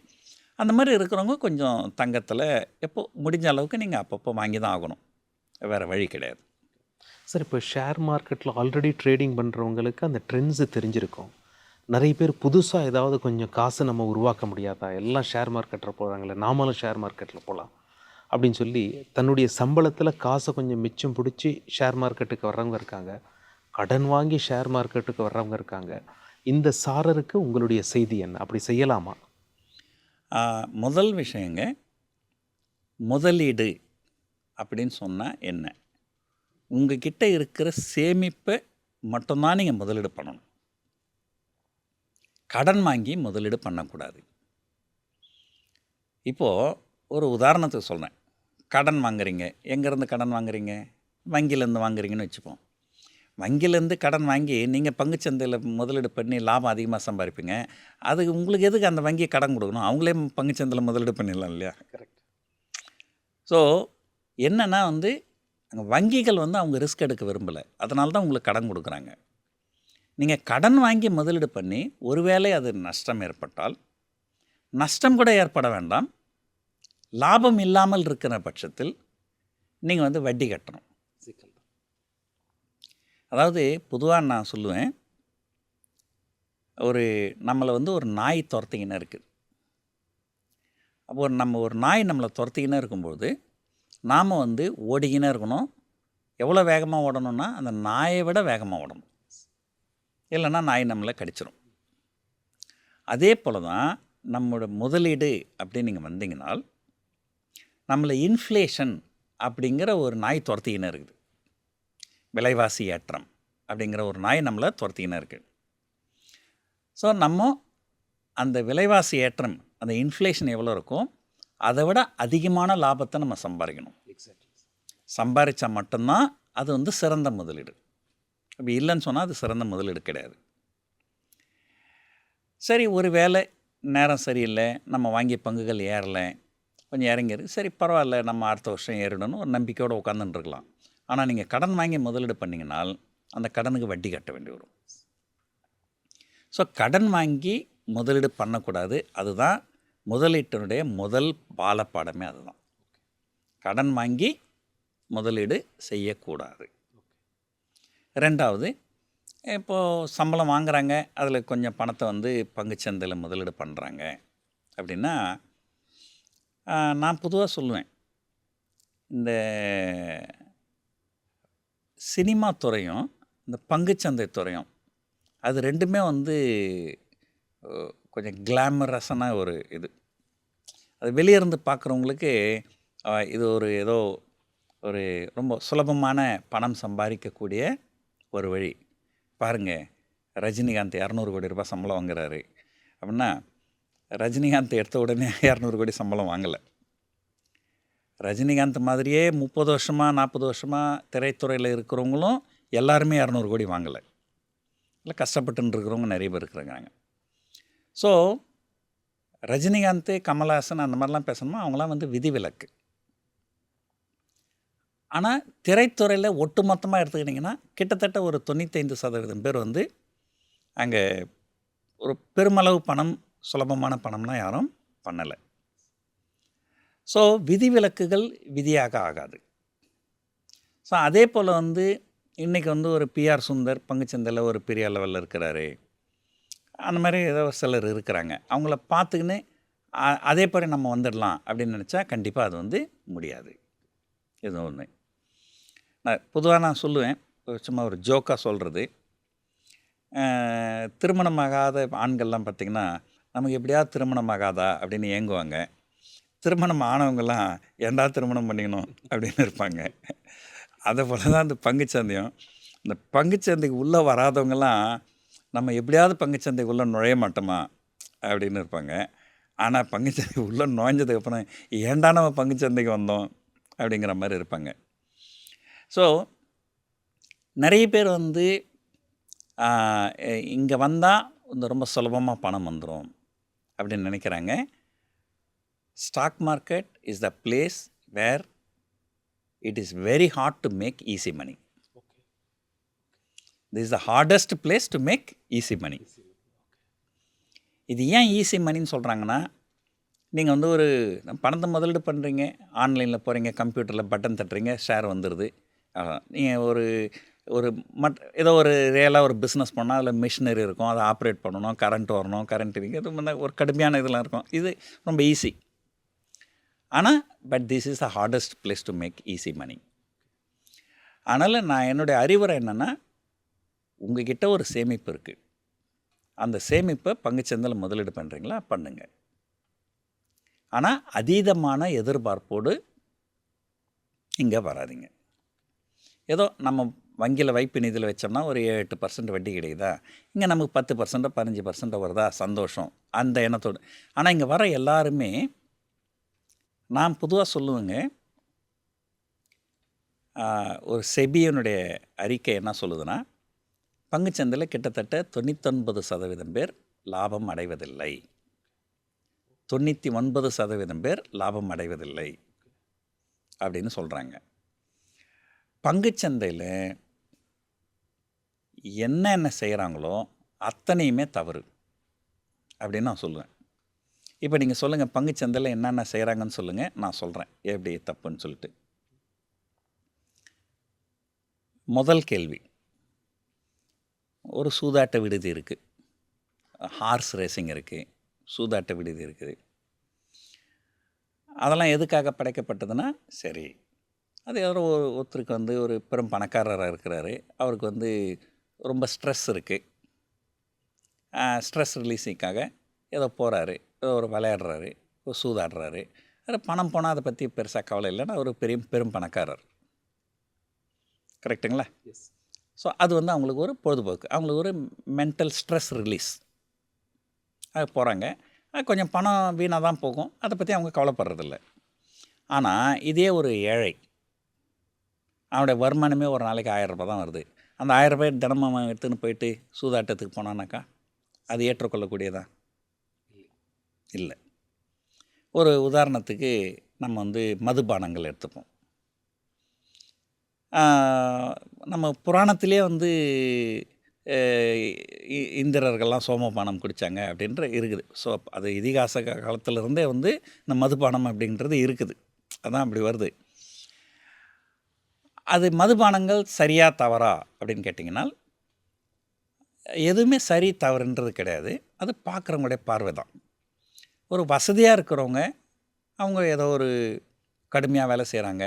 Speaker 2: அந்த மாதிரி இருக்கிறவங்க கொஞ்சம் தங்கத்தில் எப்போ முடிஞ்ச அளவுக்கு நீங்கள் அப்பப்போ வாங்கி தான் ஆகணும், வேறு வழி கிடையாது.
Speaker 1: சார், இப்போ ஷேர் மார்க்கெட்டில் ஆல்ரெடி ட்ரேடிங் பண்ணுறவங்களுக்கு அந்த ட்ரெண்ட்ஸு தெரிஞ்சிருக்கும். நிறைய பேர் புதுசாக ஏதாவது கொஞ்சம் காசு நம்ம உருவாக்க முடியாதா, எல்லாம் ஷேர் மார்க்கெட்டில் போகிறாங்களே, நாமளும் ஷேர் மார்க்கெட்டில் போகலாம் அப்படின்னு சொல்லி தன்னுடைய சம்பளத்தில் காசை கொஞ்சம் மிச்சம் பிடிச்சி ஷேர் மார்க்கெட்டுக்கு வர்றவங்க இருக்காங்க, கடன் வாங்கி ஷேர் மார்க்கெட்டுக்கு வர்றவங்க இருக்காங்க. இந்த சாரருக்கு உங்களுடைய செய்தி என்ன? அப்படி செய்யலாமா?
Speaker 2: முதல் விஷயங்க, முதலீடு அப்படின்னு சொன்னால் என்ன? உங்ககிட்ட இருக்கிற சேமிப்பை மட்டும்தான் நீங்கள் முதலீடு பண்ணணும். கடன் வாங்கி முதலீடு பண்ணக்கூடாது. இப்போது ஒரு உதாரணத்துக்கு சொல்கிறேன். கடன் வாங்குறீங்க. எங்கேருந்து கடன் வாங்குறீங்க? வங்கியிலேருந்து வாங்குறீங்கன்னு வச்சுப்போம். வங்கியிலேருந்து கடன் வாங்கி நீங்கள் பங்குச்சந்தையில் முதலீடு பண்ணி லாபம் அதிகமாக சம்பாதிப்பீங்க. அதுக்கு உங்களுக்கு எதுக்கு அந்த வங்கி கடன் கொடுக்கணும்? அவங்களே பங்குச்சந்தையில் முதலீடு பண்ணிடலாம் இல்லையா? கரெக்ட். ஸோ என்னென்னா வங்கிகள் அவங்க ரிஸ்க் எடுக்க விரும்பலை, அதனால தான் உங்களுக்கு கடன் கொடுக்குறாங்க. நீங்கள் கடன் வாங்கி முதலீடு பண்ணி ஒருவேளை அது நஷ்டம் ஏற்பட்டால், நஷ்டம் கூட ஏற்பட வேண்டாம், லாபம் இல்லாமல் இருக்கிற பட்சத்தில் நீங்கள் வட்டி கட்டணும். அதாவது பொதுவாக நான் சொல்லுவேன், நம்மளை ஒரு நாய் துரத்திக்கினே இருக்குது. அப்போ நம்ம ஒரு நாய் நம்மளை துரத்திக்கினே இருக்கும்போது நாம் ஓடிக்கினே இருக்கணும். எவ்வளோ வேகமாக ஓடணும்னா அந்த நாயை விட வேகமாக ஓடணும், இல்லைன்னா நாய் நம்மளை கடிச்சிடும். அதே போல் தான் நம்மளோட முதலீடு அப்படின்னு நீங்கள் வந்தீங்கன்னால், நம்மளை இன்ஃப்ளேஷன் அப்படிங்கிற ஒரு நாய் துரத்திக்கினே இருக்குது. விலைவாசி ஏற்றம் அப்படிங்கிற ஒரு நாய் நம்மளை துரத்திக்கினே இருக்குது. ஸோ நம்ம அந்த விலைவாசி ஏற்றம், அந்த இன்ஃப்ளேஷன் எவ்வளோ இருக்கும், அதை விட அதிகமான லாபத்தை நம்ம சம்பாதிக்கணும். சம்பாதிச்சா மட்டும்தான் அது சிறந்த முதலீடு. அப்படி இல்லைன்னு சொன்னால் அது சிறந்த முதலீடு கிடையாது. சரி, ஒரு வேளை நேரம் சரியில்லை, நம்ம வாங்கிய பங்குகள் ஏறலை, கொஞ்சம் இறங்கிருக்கு, சரி பரவாயில்ல, நம்ம அடுத்த வருஷம் ஏறிடணும் ஒரு நம்பிக்கையோடு உட்காந்துட்டுருக்கலாம். ஆனால் நீங்கள் கடன் வாங்கி முதலீடு பண்ணிங்கனால் அந்த கடனுக்கு வட்டி கட்ட வேண்டி வரும். ஸோ கடன் வாங்கி முதலீடு பண்ணக்கூடாது. அதுதான் முதலீட்டினுடைய முதல் பாலப்பாடமே. அதுதான், கடன் வாங்கி முதலீடு செய்யக்கூடாது. ரெண்டாவது, இப்போது சம்பளம் வாங்குகிறாங்க, அதில் கொஞ்சம் பணத்தை பங்குச்சந்தையில் முதலீடு பண்ணுறாங்க அப்படின்னா, நான் பொதுவாக சொல்லுவேன், இந்த சினிமா துறையும் இந்த பங்குச்சந்தை துறையும் அது ரெண்டுமே கொஞ்சம் கிளாமரஸான ஒரு இது. அது வெளியே இருந்து பார்க்குறவங்களுக்கு இது ஏதோ ஒரு ரொம்ப சுலபமான பணம் சம்பாதிக்கக்கூடிய ஒரு வழி. பாருங்கள், ரஜினிகாந்த் 200 கோடி ரூபாய் சம்பளம் வாங்குறாரு அப்படின்னா, ரஜினிகாந்த் எடுத்த உடனே 200 கோடி சம்பளம் வாங்கலை. ரஜினிகாந்த் மாதிரியே 30 வருஷமாக 40 வருஷமாக திரைத்துறையில் இருக்கிறவங்களும் எல்லாருமே 200 கோடி வாங்கலை. இல்லை, கஷ்டப்பட்டுன்னு இருக்கிறவங்க நிறைய பேர் இருக்கிறாங்க. ஸோ ரஜினிகாந்த், கமல்ஹாசன் அந்த மாதிரிலாம் பேசணுமா, அவங்களாம் விதிவிலக்கு. ஆனால் திரைத்துறையில் ஒட்டு மொத்தமாக எடுத்துக்கிட்டிங்கன்னா கிட்டத்தட்ட ஒரு 95% பேர் அங்கே ஒரு பெருமளவு பணம், சுலபமான பணம்லாம் யாரும் பண்ணலை. ஸோ விதிவிலக்குகள் விதியாக ஆகாது. ஸோ அதே போல் இன்றைக்கி ஒரு பிஆர் சுந்தர் பங்குச்சந்தையில் ஒரு பெரிய லெவலில் இருக்கிறாரு, அந்த மாதிரி ஏதோ சிலர் இருக்கிறாங்க. அவங்கள பார்த்துக்கின்னு அதே மாதிரி நம்ம வந்துடலாம் அப்படின்னு நினச்சா கண்டிப்பாக அது முடியாது. இது ஒன்று. பொதுவாக நான் சொல்லுவேன், சும்மா ஒரு ஜோக்காக சொல்கிறது, திருமணமாகாத ஆண்கள்லாம் பார்த்திங்கன்னா நமக்கு எப்படியாவது திருமணம் ஆகாதா அப்படின்னு ஏங்குவாங்க. திருமணம் ஆனவங்கெல்லாம் ஏண்டா திருமணம் பண்ணிக்கணும் அப்படின்னு இருப்பாங்க. அதை போல தான் இந்த பங்குச்சந்தையும். இந்த பங்குச்சந்தைக்கு உள்ளே வராதவங்கலாம் நம்ம எப்படியாவது பங்குச்சந்தைக்கு உள்ளே நுழைய மாட்டோமா அப்படின்னு இருப்பாங்க. ஆனால் பங்குச்சந்தைக்கு உள்ளே நுழைஞ்சதுக்கப்புறம் ஏன்டா நம்ம பங்குச்சந்தைக்கு வந்தோம் அப்படிங்கிற மாதிரி இருப்பாங்க. ஸோ நிறைய பேர் வந்து இங்கே வந்தால் இந்த ரொம்ப சுலபமாக பணம் வந்துடும் அப்படின்னு நினைக்கிறாங்க. Stock market is the place where it is very hard to make easy money. This is the hardest place to make easy money. இது ஏன் ஈஸி மணின்னு சொல்கிறாங்கன்னா, நீங்கள் வந்து ஒரு பணத்தை முதலீடு பண்ணுறீங்க, ஆன்லைனில் போகிறீங்க, கம்ப்யூட்டரில் பட்டன் தட்டுறீங்க, ஷேர் வந்துடுது. நீங்கள் ஒரு ஏதோ ஒரு ரியலாக ஒரு பிஸ்னஸ் பண்ணால் அதில் மிஷினரி இருக்கும், அதை ஆப்ரேட் பண்ணணும், கரண்ட் வரணும், கரண்ட் இது ஒரு கடுமையான இதெல்லாம் இருக்கும். இது ரொம்ப ஈஸி. ஆனால் but this is the hardest place to make easy money. அதனால் நான் என்னுடைய அறிவுரை என்னென்னா, உங்கள்கிட்ட ஒரு சேமிப்பு இருக்குது, அந்த சேமிப்பை பங்குச்சந்தையில் முதலீடு பண்ணுறீங்களா பண்ணுங்க. ஆனால் அதீதமான எதிர்பார்ப்போடு இங்கே வராதிங்க. ஏதோ நம்ம வங்கியில் வைப்பு நிதியில் வச்சோம்னா ஒரு 7-8% வட்டி கிடைக்குதா, இங்கே நமக்கு 10% 15% வருதா, சந்தோஷம், அந்த எண்ணத்தோடு. ஆனால் இங்கே வர எல்லாருமே நான் பொதுவாக சொல்லுவேங்க, ஒரு செபியனுடைய அறிக்கை என்ன சொல்லுதுன்னா, பங்குச்சந்தையில் கிட்டத்தட்ட 99% பேர் லாபம் அடைவதில்லை, 99% பேர் லாபம் அடைவதில்லை அப்படின்னு சொல்கிறாங்க. பங்குச்சந்தையில் என்னென்ன செய்கிறாங்களோ அத்தனையுமே தவறு அப்படின்னு நான் சொல்லுவேன். இப்போ நீங்கள் சொல்லுங்கள், பங்குச்சந்தையில் என்னென்ன செய்கிறாங்கன்னு சொல்லுங்கள், நான் சொல்கிறேன் எப்படி தப்புன்னு சொல்லிட்டு. முதல் கேள்வி, ஒரு சூதாட்ட விடுதி இருக்குது, ஹார்ஸ் ரேசிங் இருக்குது, சூதாட்ட விடுதி இருக்குது. அதெல்லாம் எதுக்காக படைக்கப்பட்டதுன்னா, சரி அது யாரோ ஒருத்தருக்கு வந்து ஒரு பெரும் பணக்காரராக இருக்கிறாரு, அவருக்கு வந்து ரொம்ப ஸ்ட்ரெஸ் இருக்குது, ஸ்ட்ரெஸ் ரிலீஸிங்காக ஏதோ போகிறாரு, ஏதோ ஒரு விளையாடுறாரு, ஒரு சூதாடுறாரு. அது பணம் போனால் அதை பற்றி பெருசாக கவலை இல்லைன்னா ஒரு பெரும் பணக்காரர். கரெக்டுங்களா?
Speaker 1: எஸ்.
Speaker 2: ஸோ அது வந்து அவங்களுக்கு ஒரு பொழுதுபோக்கு, அவங்களுக்கு ஒரு மென்டல் ஸ்ட்ரெஸ் ரிலீஸ். அது போகிறாங்க, கொஞ்சம் பணம் வீணாக தான் போகும், அதை பற்றி அவங்க கவலைப்படுறதில்ல. ஆனால் இதே ஒரு ஏழை, அவனுடைய வருமானமே ஒரு நாளைக்கு 1000 ரூபாய் தான் வருது, அந்த 1000 ரூபாய் தினமும் அவன் எடுத்துன்னு போயிட்டு சூதாட்டத்துக்கு போனான்னாக்கா அது ஏற்றுக்கொள்ளக்கூடியதா? இல்லை. ஒரு உதாரணத்துக்கு நம்ம வந்து மதுபானங்கள் எடுத்துப்போம். நம்ம புராணத்திலே வந்து இந்திரர்கள்லாம் சோமபானம் குடித்தாங்க அப்படின்ற இருக்குது. ஸோ அது இதிகாச காலத்திலிருந்தே வந்து இந்த மதுபானம் அப்படின்றது இருக்குது, அதான் அப்படி வருது. அது மதுபானங்கள் சரியா தவறா அப்படின்னு கேட்டிங்கன்னா, எதுவுமே சரி தவறுன்றது கிடையாது, அது பார்க்குறவங்களுடைய பார்வை தான். ஒரு வசதியாக இருக்கிறவங்க, அவங்க ஏதோ ஒரு கடுமையாக வேலை செய்கிறாங்க,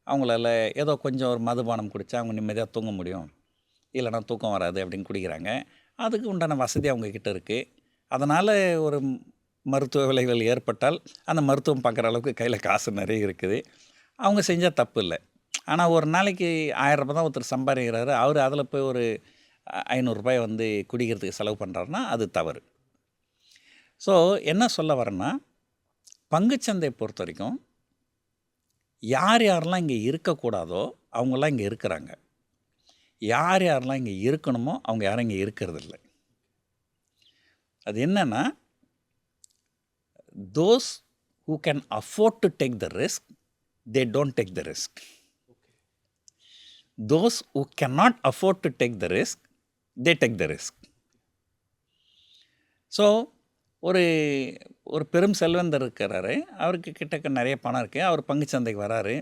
Speaker 2: அவங்களால ஏதோ கொஞ்சம் ஒரு மதுபானம் குடித்தா அவங்க நிம்மதியாக தூங்க முடியும், இல்லைனா தூக்கம் வராது அப்படின்னு குடிக்கிறாங்க. அதுக்கு உண்டான வசதி அவங்கக்கிட்ட இருக்குது. அதனால் ஒரு மருத்துவ விளைவுகள் ஏற்பட்டால் அந்த மருத்துவம் பார்க்குற அளவுக்கு கையில் காசு நிறைய இருக்குது, அவங்க செஞ்சால் தப்பு இல்லை. ஆனால் ஒரு நாளைக்கு 1000 ரூபாய் தான் ஒருத்தர் சம்பாதிக்கிறாரு, அவர் அதில் போய் ஒரு 500 ரூபாய் வந்து குடிக்கிறதுக்கு செலவு பண்ணுறாருன்னா அது தவறு. ஸோ என்ன சொல்ல வரேன்னா, பங்குச்சந்தை பொறுத்த வரைக்கும் யார் யாரெல்லாம் இங்கே இருக்கக்கூடாதோ அவங்களாம் இங்கே இருக்கிறாங்க, யார் யாரெல்லாம் இங்கே இருக்கணுமோ அவங்க யாரும் இங்கே இருக்கிறதில்ல. அது என்னென்னா, those who can afford to take the risk, they don't take the risk. Those who cannot afford to take the risk, they take the risk. So ஒரு பெரும் செல்வந்தர் இருக்கிறாரு, அவருக்கு கிட்டக்க நிறைய பணம் இருக்குது, அவர் பங்குச்சந்தைக்கு வராரு.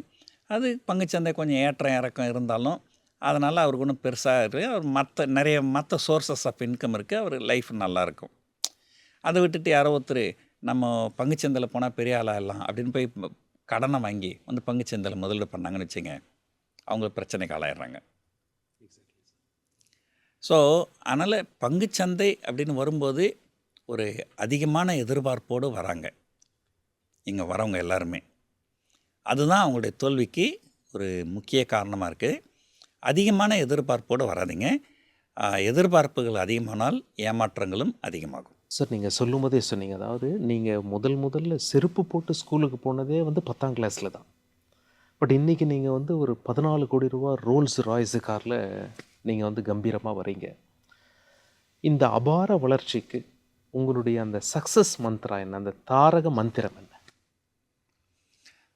Speaker 2: அது பங்குச்சந்தை கொஞ்சம் ஏற்றம் இறக்கம் இருந்தாலும் அதனால் அவருக்கு ஒன்றும் பெருசாக இருக்குது, அவர் நிறைய மற்ற சோர்ஸஸ் ஆஃப் இன்கம் இருக்குது, அவர் லைஃப் நல்லாயிருக்கும். அதை விட்டுட்டு யாரோ ஒருத்தர் நம்ம பங்குச்சந்தையில் போனால் பெரிய ஆளாகலாம் அப்படின்னு போய் கடனை வாங்கி வந்து பங்குச்சந்தையில் முதலீடு பண்ணாங்கன்னு வச்சுங்க, அவங்க பிரச்சனைக்கு ஆளாயிடுறாங்க. ஸோ அதனால் பங்குச்சந்தை அப்படின்னு வரும்போது ஒரு அதிகமான எதிர்பார்ப்போடு வராங்க இங்கே வரவங்க எல்லாருமே. அதுதான் அவங்களுடைய தோல்விக்கு ஒரு முக்கிய காரணமாக இருக்குது. அதிகமான எதிர்பார்ப்போடு வராதீங்க. எதிர்பார்ப்புகள் அதிகமானால் ஏமாற்றங்களும் அதிகமாகும்.
Speaker 1: சார் நீங்கள் சொல்லும்போதே சொன்னீங்க, அதாவது நீங்கள் முதல்ல செருப்பு போட்டு ஸ்கூலுக்கு போனதே வந்து 10ஆம் கிளாஸில் தான். பட் இன்றைக்கி நீங்கள் வந்து ஒரு 14 கோடி ரூபா ரோல்ஸ் ராய்ஸு காரில் நீங்கள் வந்து கம்பீரமாக வரீங்க. இந்த அபார வளர்ச்சிக்கு உங்களுடைய அந்த சக்ஸஸ் மந்த்ரா என்ன, அந்த தாரக மந்திரம் என்ன?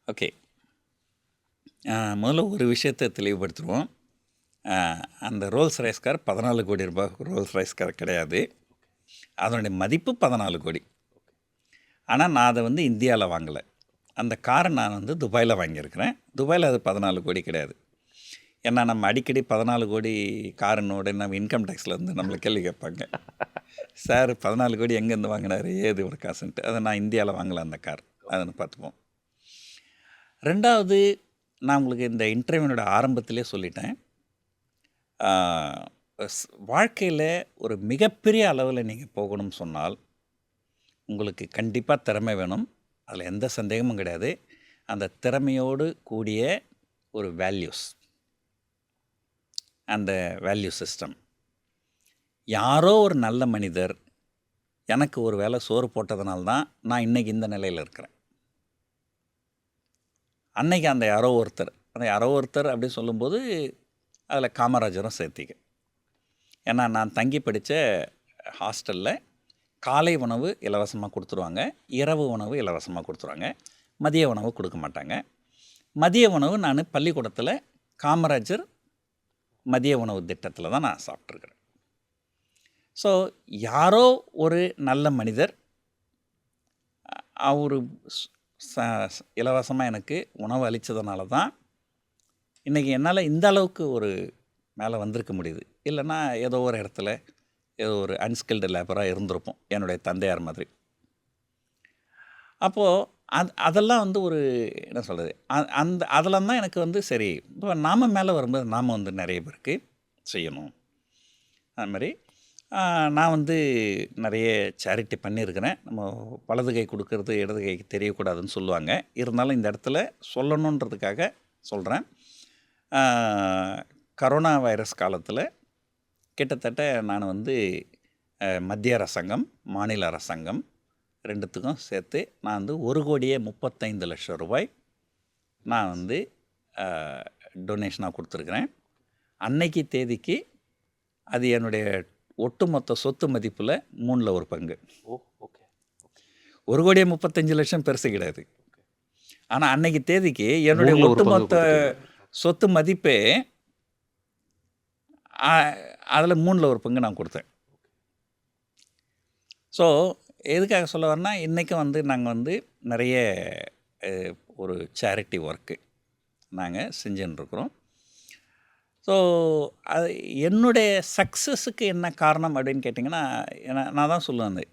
Speaker 2: ஓகே, முதல்ல ஒரு விஷயத்தை தெளிவுபடுத்துவோம். அந்த ரோல்ஸ் ரைஸ் கார் 14 கோடி ரூபாய் ரோல்ஸ் ரைஸ் கார் கிடையாது. அதனுடைய மதிப்பு 14 கோடி. ஆனால் நான் அதை வந்து இந்தியாவில் வாங்கலை. அந்த காரை நான் வந்து துபாயில் வாங்கியிருக்கிறேன். துபாயில் அது 14 கோடி கிடையாது. ஏன்னா நம்ம அடிக்கடி 14 கோடி காருனோட நம்ம இன்கம் டேக்ஸில் வந்து நம்மளை கேள்வி கேட்பாங்க. சார் 14 கோடி எங்கேருந்து வாங்கினார், ஏது ஒரு காசுன்ட்டு. அதை நான் இந்தியாவில் வாங்கலை அந்த கார். அதை பார்த்துப்போம். ரெண்டாவது, நான் உங்களுக்கு இந்த இன்டர்வியூனோட ஆரம்பத்திலே சொல்லிட்டேன், வாழ்க்கையில் ஒரு மிகப்பெரிய அளவில் நீங்கள் போகணும்னு சொன்னால் உங்களுக்கு கண்டிப்பாக திறமை வேணும். அதில் எந்த சந்தேகமும் கிடையாது. அந்த திறமையோடு கூடிய ஒரு வேல்யூஸ், அந்த வேல்யூ சிஸ்டம். யாரோ ஒரு நல்ல மனிதர் எனக்கு ஒரு வேளை சோறு போட்டதுனால தான் நான் இன்றைக்கி இந்த நிலையில் இருக்கிறேன். அன்னைக்கு அந்த யாரோ ஒருத்தர் அப்படி சொல்லும்போது அதில் காமராஜரும் சேர்த்திக்க. ஏன்னா நான் தங்கி படித்த ஹாஸ்டலில் காலை உணவு இலவசமாக கொடுத்துருவாங்க, இரவு உணவு இலவசமாக கொடுத்துருவாங்க, மதிய உணவு கொடுக்க மாட்டாங்க. மதிய உணவு நான் பள்ளிக்கூடத்தில் காமராஜர் மதிய உணவு திட்டத்தில் தான் நான் சாப்பிட்ருக்குறேன். ஸோ யாரோ ஒரு நல்ல மனிதர் அவர் இலவசமாக எனக்கு உணவு அளித்ததுனால தான் இன்றைக்கி என்னால் இந்த அளவுக்கு ஒரு மேலே வந்திருக்க முடியுது. இல்லைன்னா ஏதோ ஒரு இடத்துல ஏதோ ஒரு அன்ஸ்கில்டு லேபராக இருந்திருப்போம், என்னுடைய தந்தையார் மாதிரி. அப்போது அதெல்லாம் வந்து ஒரு என்ன சொல்கிறது, அதெல்லாம் தான் எனக்கு வந்து சரி, இப்போ நாம் மேலே வரும்போது நாம் வந்து நிறைய பேருக்கு செய்யணும். அது மாதிரி நான் வந்து நிறைய சேரிட்டி பண்ணியிருக்கிறேன். நம்ம வலது கை கொடுக்கறது இடது கைக்கு தெரியக்கூடாதுன்னு சொல்லுவாங்க. இருந்தாலும் இந்த இடத்துல சொல்லணுன்றதுக்காக சொல்கிறேன். கரோனா வைரஸ் காலத்தில் கிட்டத்தட்ட நான் வந்து மத்திய அரசாங்கம், மாநில அரசாங்கம் ரெண்டுத்துக்கும் சேர்த்து நான் வந்து 1,35,00,000 ரூபாய் நான் வந்து டொனேஷனாக கொடுத்துருக்குறேன். அன்னைக்கு தேதிக்கு அது என்னுடைய ஒட்டுமொத்த சொத்து மதிப்பில் 3ல் ஒரு பங்கு.
Speaker 1: ஓகே.
Speaker 2: 1,35,00,000 பெருசு கிடையாது. ஆனால் அன்னைக்கு தேதிக்கு என்னுடைய ஒட்டுமொத்த சொத்து மதிப்பே அதில் 3ல் ஒரு பங்கு நான் கொடுத்தேன். ஸோ எதுக்காக சொல்ல வரேன்னா, இன்றைக்கும் வந்து நாங்கள் வந்து நிறைய ஒரு சேரிட்டி ஒர்க்கு நாங்கள் செஞ்சுன்னுருக்குறோம். ஸோ அது என்னுடைய சக்ஸஸுக்கு என்ன காரணம் அப்படின்னு கேட்டிங்கன்னா, நான் தான் சொல்லுவேன்,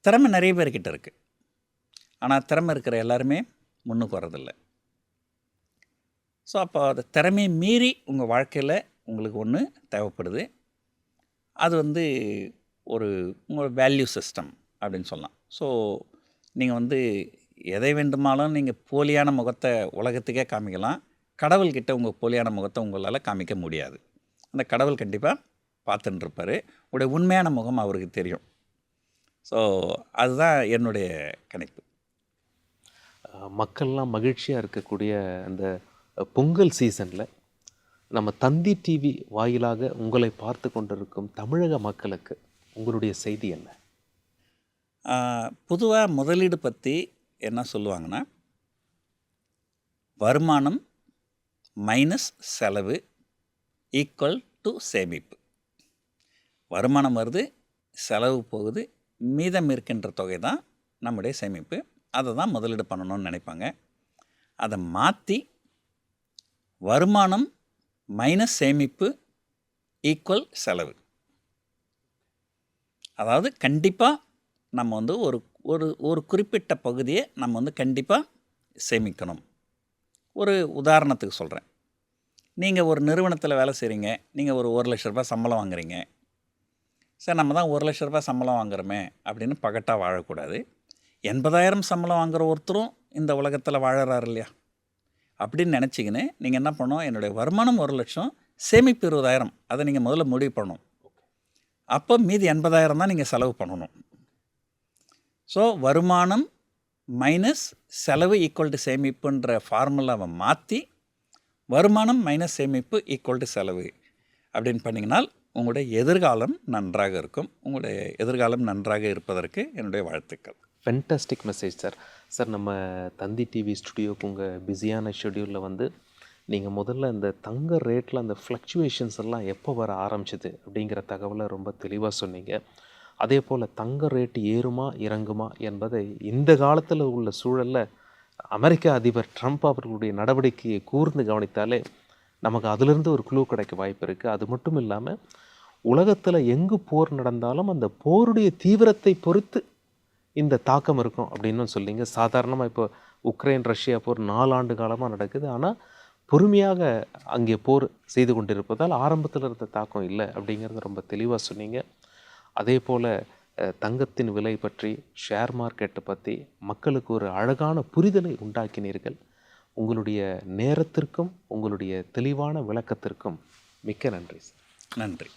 Speaker 2: திறமை நிறைய பேர்கிட்ட இருக்குது. ஆனால் திறமை இருக்கிற எல்லாருமே முன்னுக்கு வர்றதில்லை. ஸோ அப்போ அந்த திறமையை மீறி உங்கள் வாழ்க்கையில் உங்களுக்கு ஒன்று தேவைப்படுது. அது வந்து உங்கள் வேல்யூ சிஸ்டம் அப்படின்னு சொல்லலாம். ஸோ நீங்கள் வந்து எதை வேண்டுமானாலும் நீங்கள் போலியான முகத்தை உலகத்துக்கே காமிக்கலாம். கடவுள்கிட்ட உங்கள் போலியான முகத்தை உங்களால் காமிக்க முடியாது. அந்த கடவுள் கண்டிப்பாக பார்த்துட்டு இருப்பார். உங்களுடைய உண்மையான முகம் அவருக்கு தெரியும். ஸோ அதுதான் என்னுடைய கணிப்பு.
Speaker 1: மக்கள்லாம் மகிழ்ச்சியாக இருக்கக்கூடிய அந்த பொங்கல் சீசனில் நம்ம தந்தி டிவி வாயிலாக உங்களை பார்த்து கொண்டிருக்கும் தமிழக மக்களுக்கு உங்களுடைய செய்தி என்ன?
Speaker 2: பொதுவாக முதலீடு பற்றி என்ன சொல்லுவாங்கன்னா, வருமானம் மைனஸ் செலவு ஈக்குவல் டு சேமிப்பு. வருமானம் வருது, செலவு போகுது, மீதம் இருக்கின்ற தொகை தான் நம்முடைய சேமிப்பு. அதை தான் முதலீடு பண்ணணும்னு நினைப்பாங்க. அதை மாற்றி வருமானம் மைனஸ் சேமிப்பு ஈக்குவல் செலவு. அதாவது கண்டிப்பாக நம்ம வந்து ஒரு குறிப்பிட்ட பகுதியை நம்ம வந்து கண்டிப்பாக சேமிக்கணும். ஒரு உதாரணத்துக்கு சொல்கிறேன். நீங்கள் ஒரு நிறுவனத்தில் வேலை செய்கிறீங்க. நீங்கள் ஒரு 1,00,000 ரூபாய் சம்பளம் வாங்குறீங்க. சார் நம்ம தான் 1,00,000 ரூபாய் சம்பளம் வாங்குறோமே அப்படின்னு பகட்டாக வாழக்கூடாது. 80,000 சம்பளம் வாங்குகிற ஒருத்தரும் இந்த உலகத்தில் வாழறாரு இல்லையா? அப்படின்னு நினச்சிக்கின்னு நீங்கள் என்ன பண்ணணும், என்னுடைய வருமானம் 1,00,000, சேமிப்பு 20,000, அதை நீங்கள் முதல்ல முடிவு பண்ணணும். அப்போ மீதி 80,000 தான் நீங்கள் செலவு பண்ணணும். ஸோ வருமானம் மைனஸ் செலவு ஈக்குவல் டு சேமிப்புன்ற ஃபார்முலாவை மாற்றி வருமானம் மைனஸ் சேமிப்பு ஈக்குவல் டு செலவு அப்படின்னு பண்ணிங்கனால் உங்களுடைய எதிர்காலம் நன்றாக இருக்கும். உங்களுடைய எதிர்காலம் நன்றாக இருப்பதற்கு என்னுடைய வாழ்த்துக்கள்.
Speaker 1: Fantastic message sir. சார், நம்ம தந்தி டிவி ஸ்டுடியோக்கு உங்கள் பிஸியான ஷெட்யூலில் வந்து நீங்கள் முதல்ல இந்த தங்க ரேட்டில் அந்த ஃப்ளக்சுவேஷன்ஸ் எல்லாம் எப்போ வர ஆரம்பிச்சிது அப்படிங்கிற தகவலை ரொம்ப தெளிவாக சொன்னீங்க. அதே போல் தங்க ரேட்டு ஏறுமா இறங்குமா என்பதை இந்த காலத்தில் உள்ள சூழலில் அமெரிக்க அதிபர் ட்ரம்ப் அவர்களுடைய நடவடிக்கையை கூர்ந்து கவனித்தாலே நமக்கு அதிலிருந்து ஒரு க்ளூ கிடைக்க வாய்ப்பு இருக்குது. அது மட்டும் இல்லாமல் உலகத்தில் எங்கு போர் நடந்தாலும் அந்த போருடைய தீவிரத்தை பொறுத்து இந்த தாக்கம் இருக்கும் அப்படின்னு சொல்லிங்க. சாதாரணமாக இப்போ உக்ரைன் ரஷ்யா போர் 4 ஆண்டு காலமாக நடக்குது. ஆனால் பொறுமையாக அங்கே போர் செய்து கொண்டிருப்பதால் ஆரம்பத்தில் இருந்த தாக்கம் இல்லை அப்படிங்கிறத ரொம்ப தெளிவாக சொன்னீங்க. அதே போல் தங்கத்தின் விலை பற்றி, ஷேர் மார்க்கெட்டை பற்றி மக்களுக்கு ஒரு அழகான புரிதலை உண்டாக்கினீர்கள். உங்களுடைய நேரத்திற்கும் உங்களுடைய தெளிவான விளக்கத்திற்கும் மிக்க நன்றி சார்.
Speaker 2: நன்றி.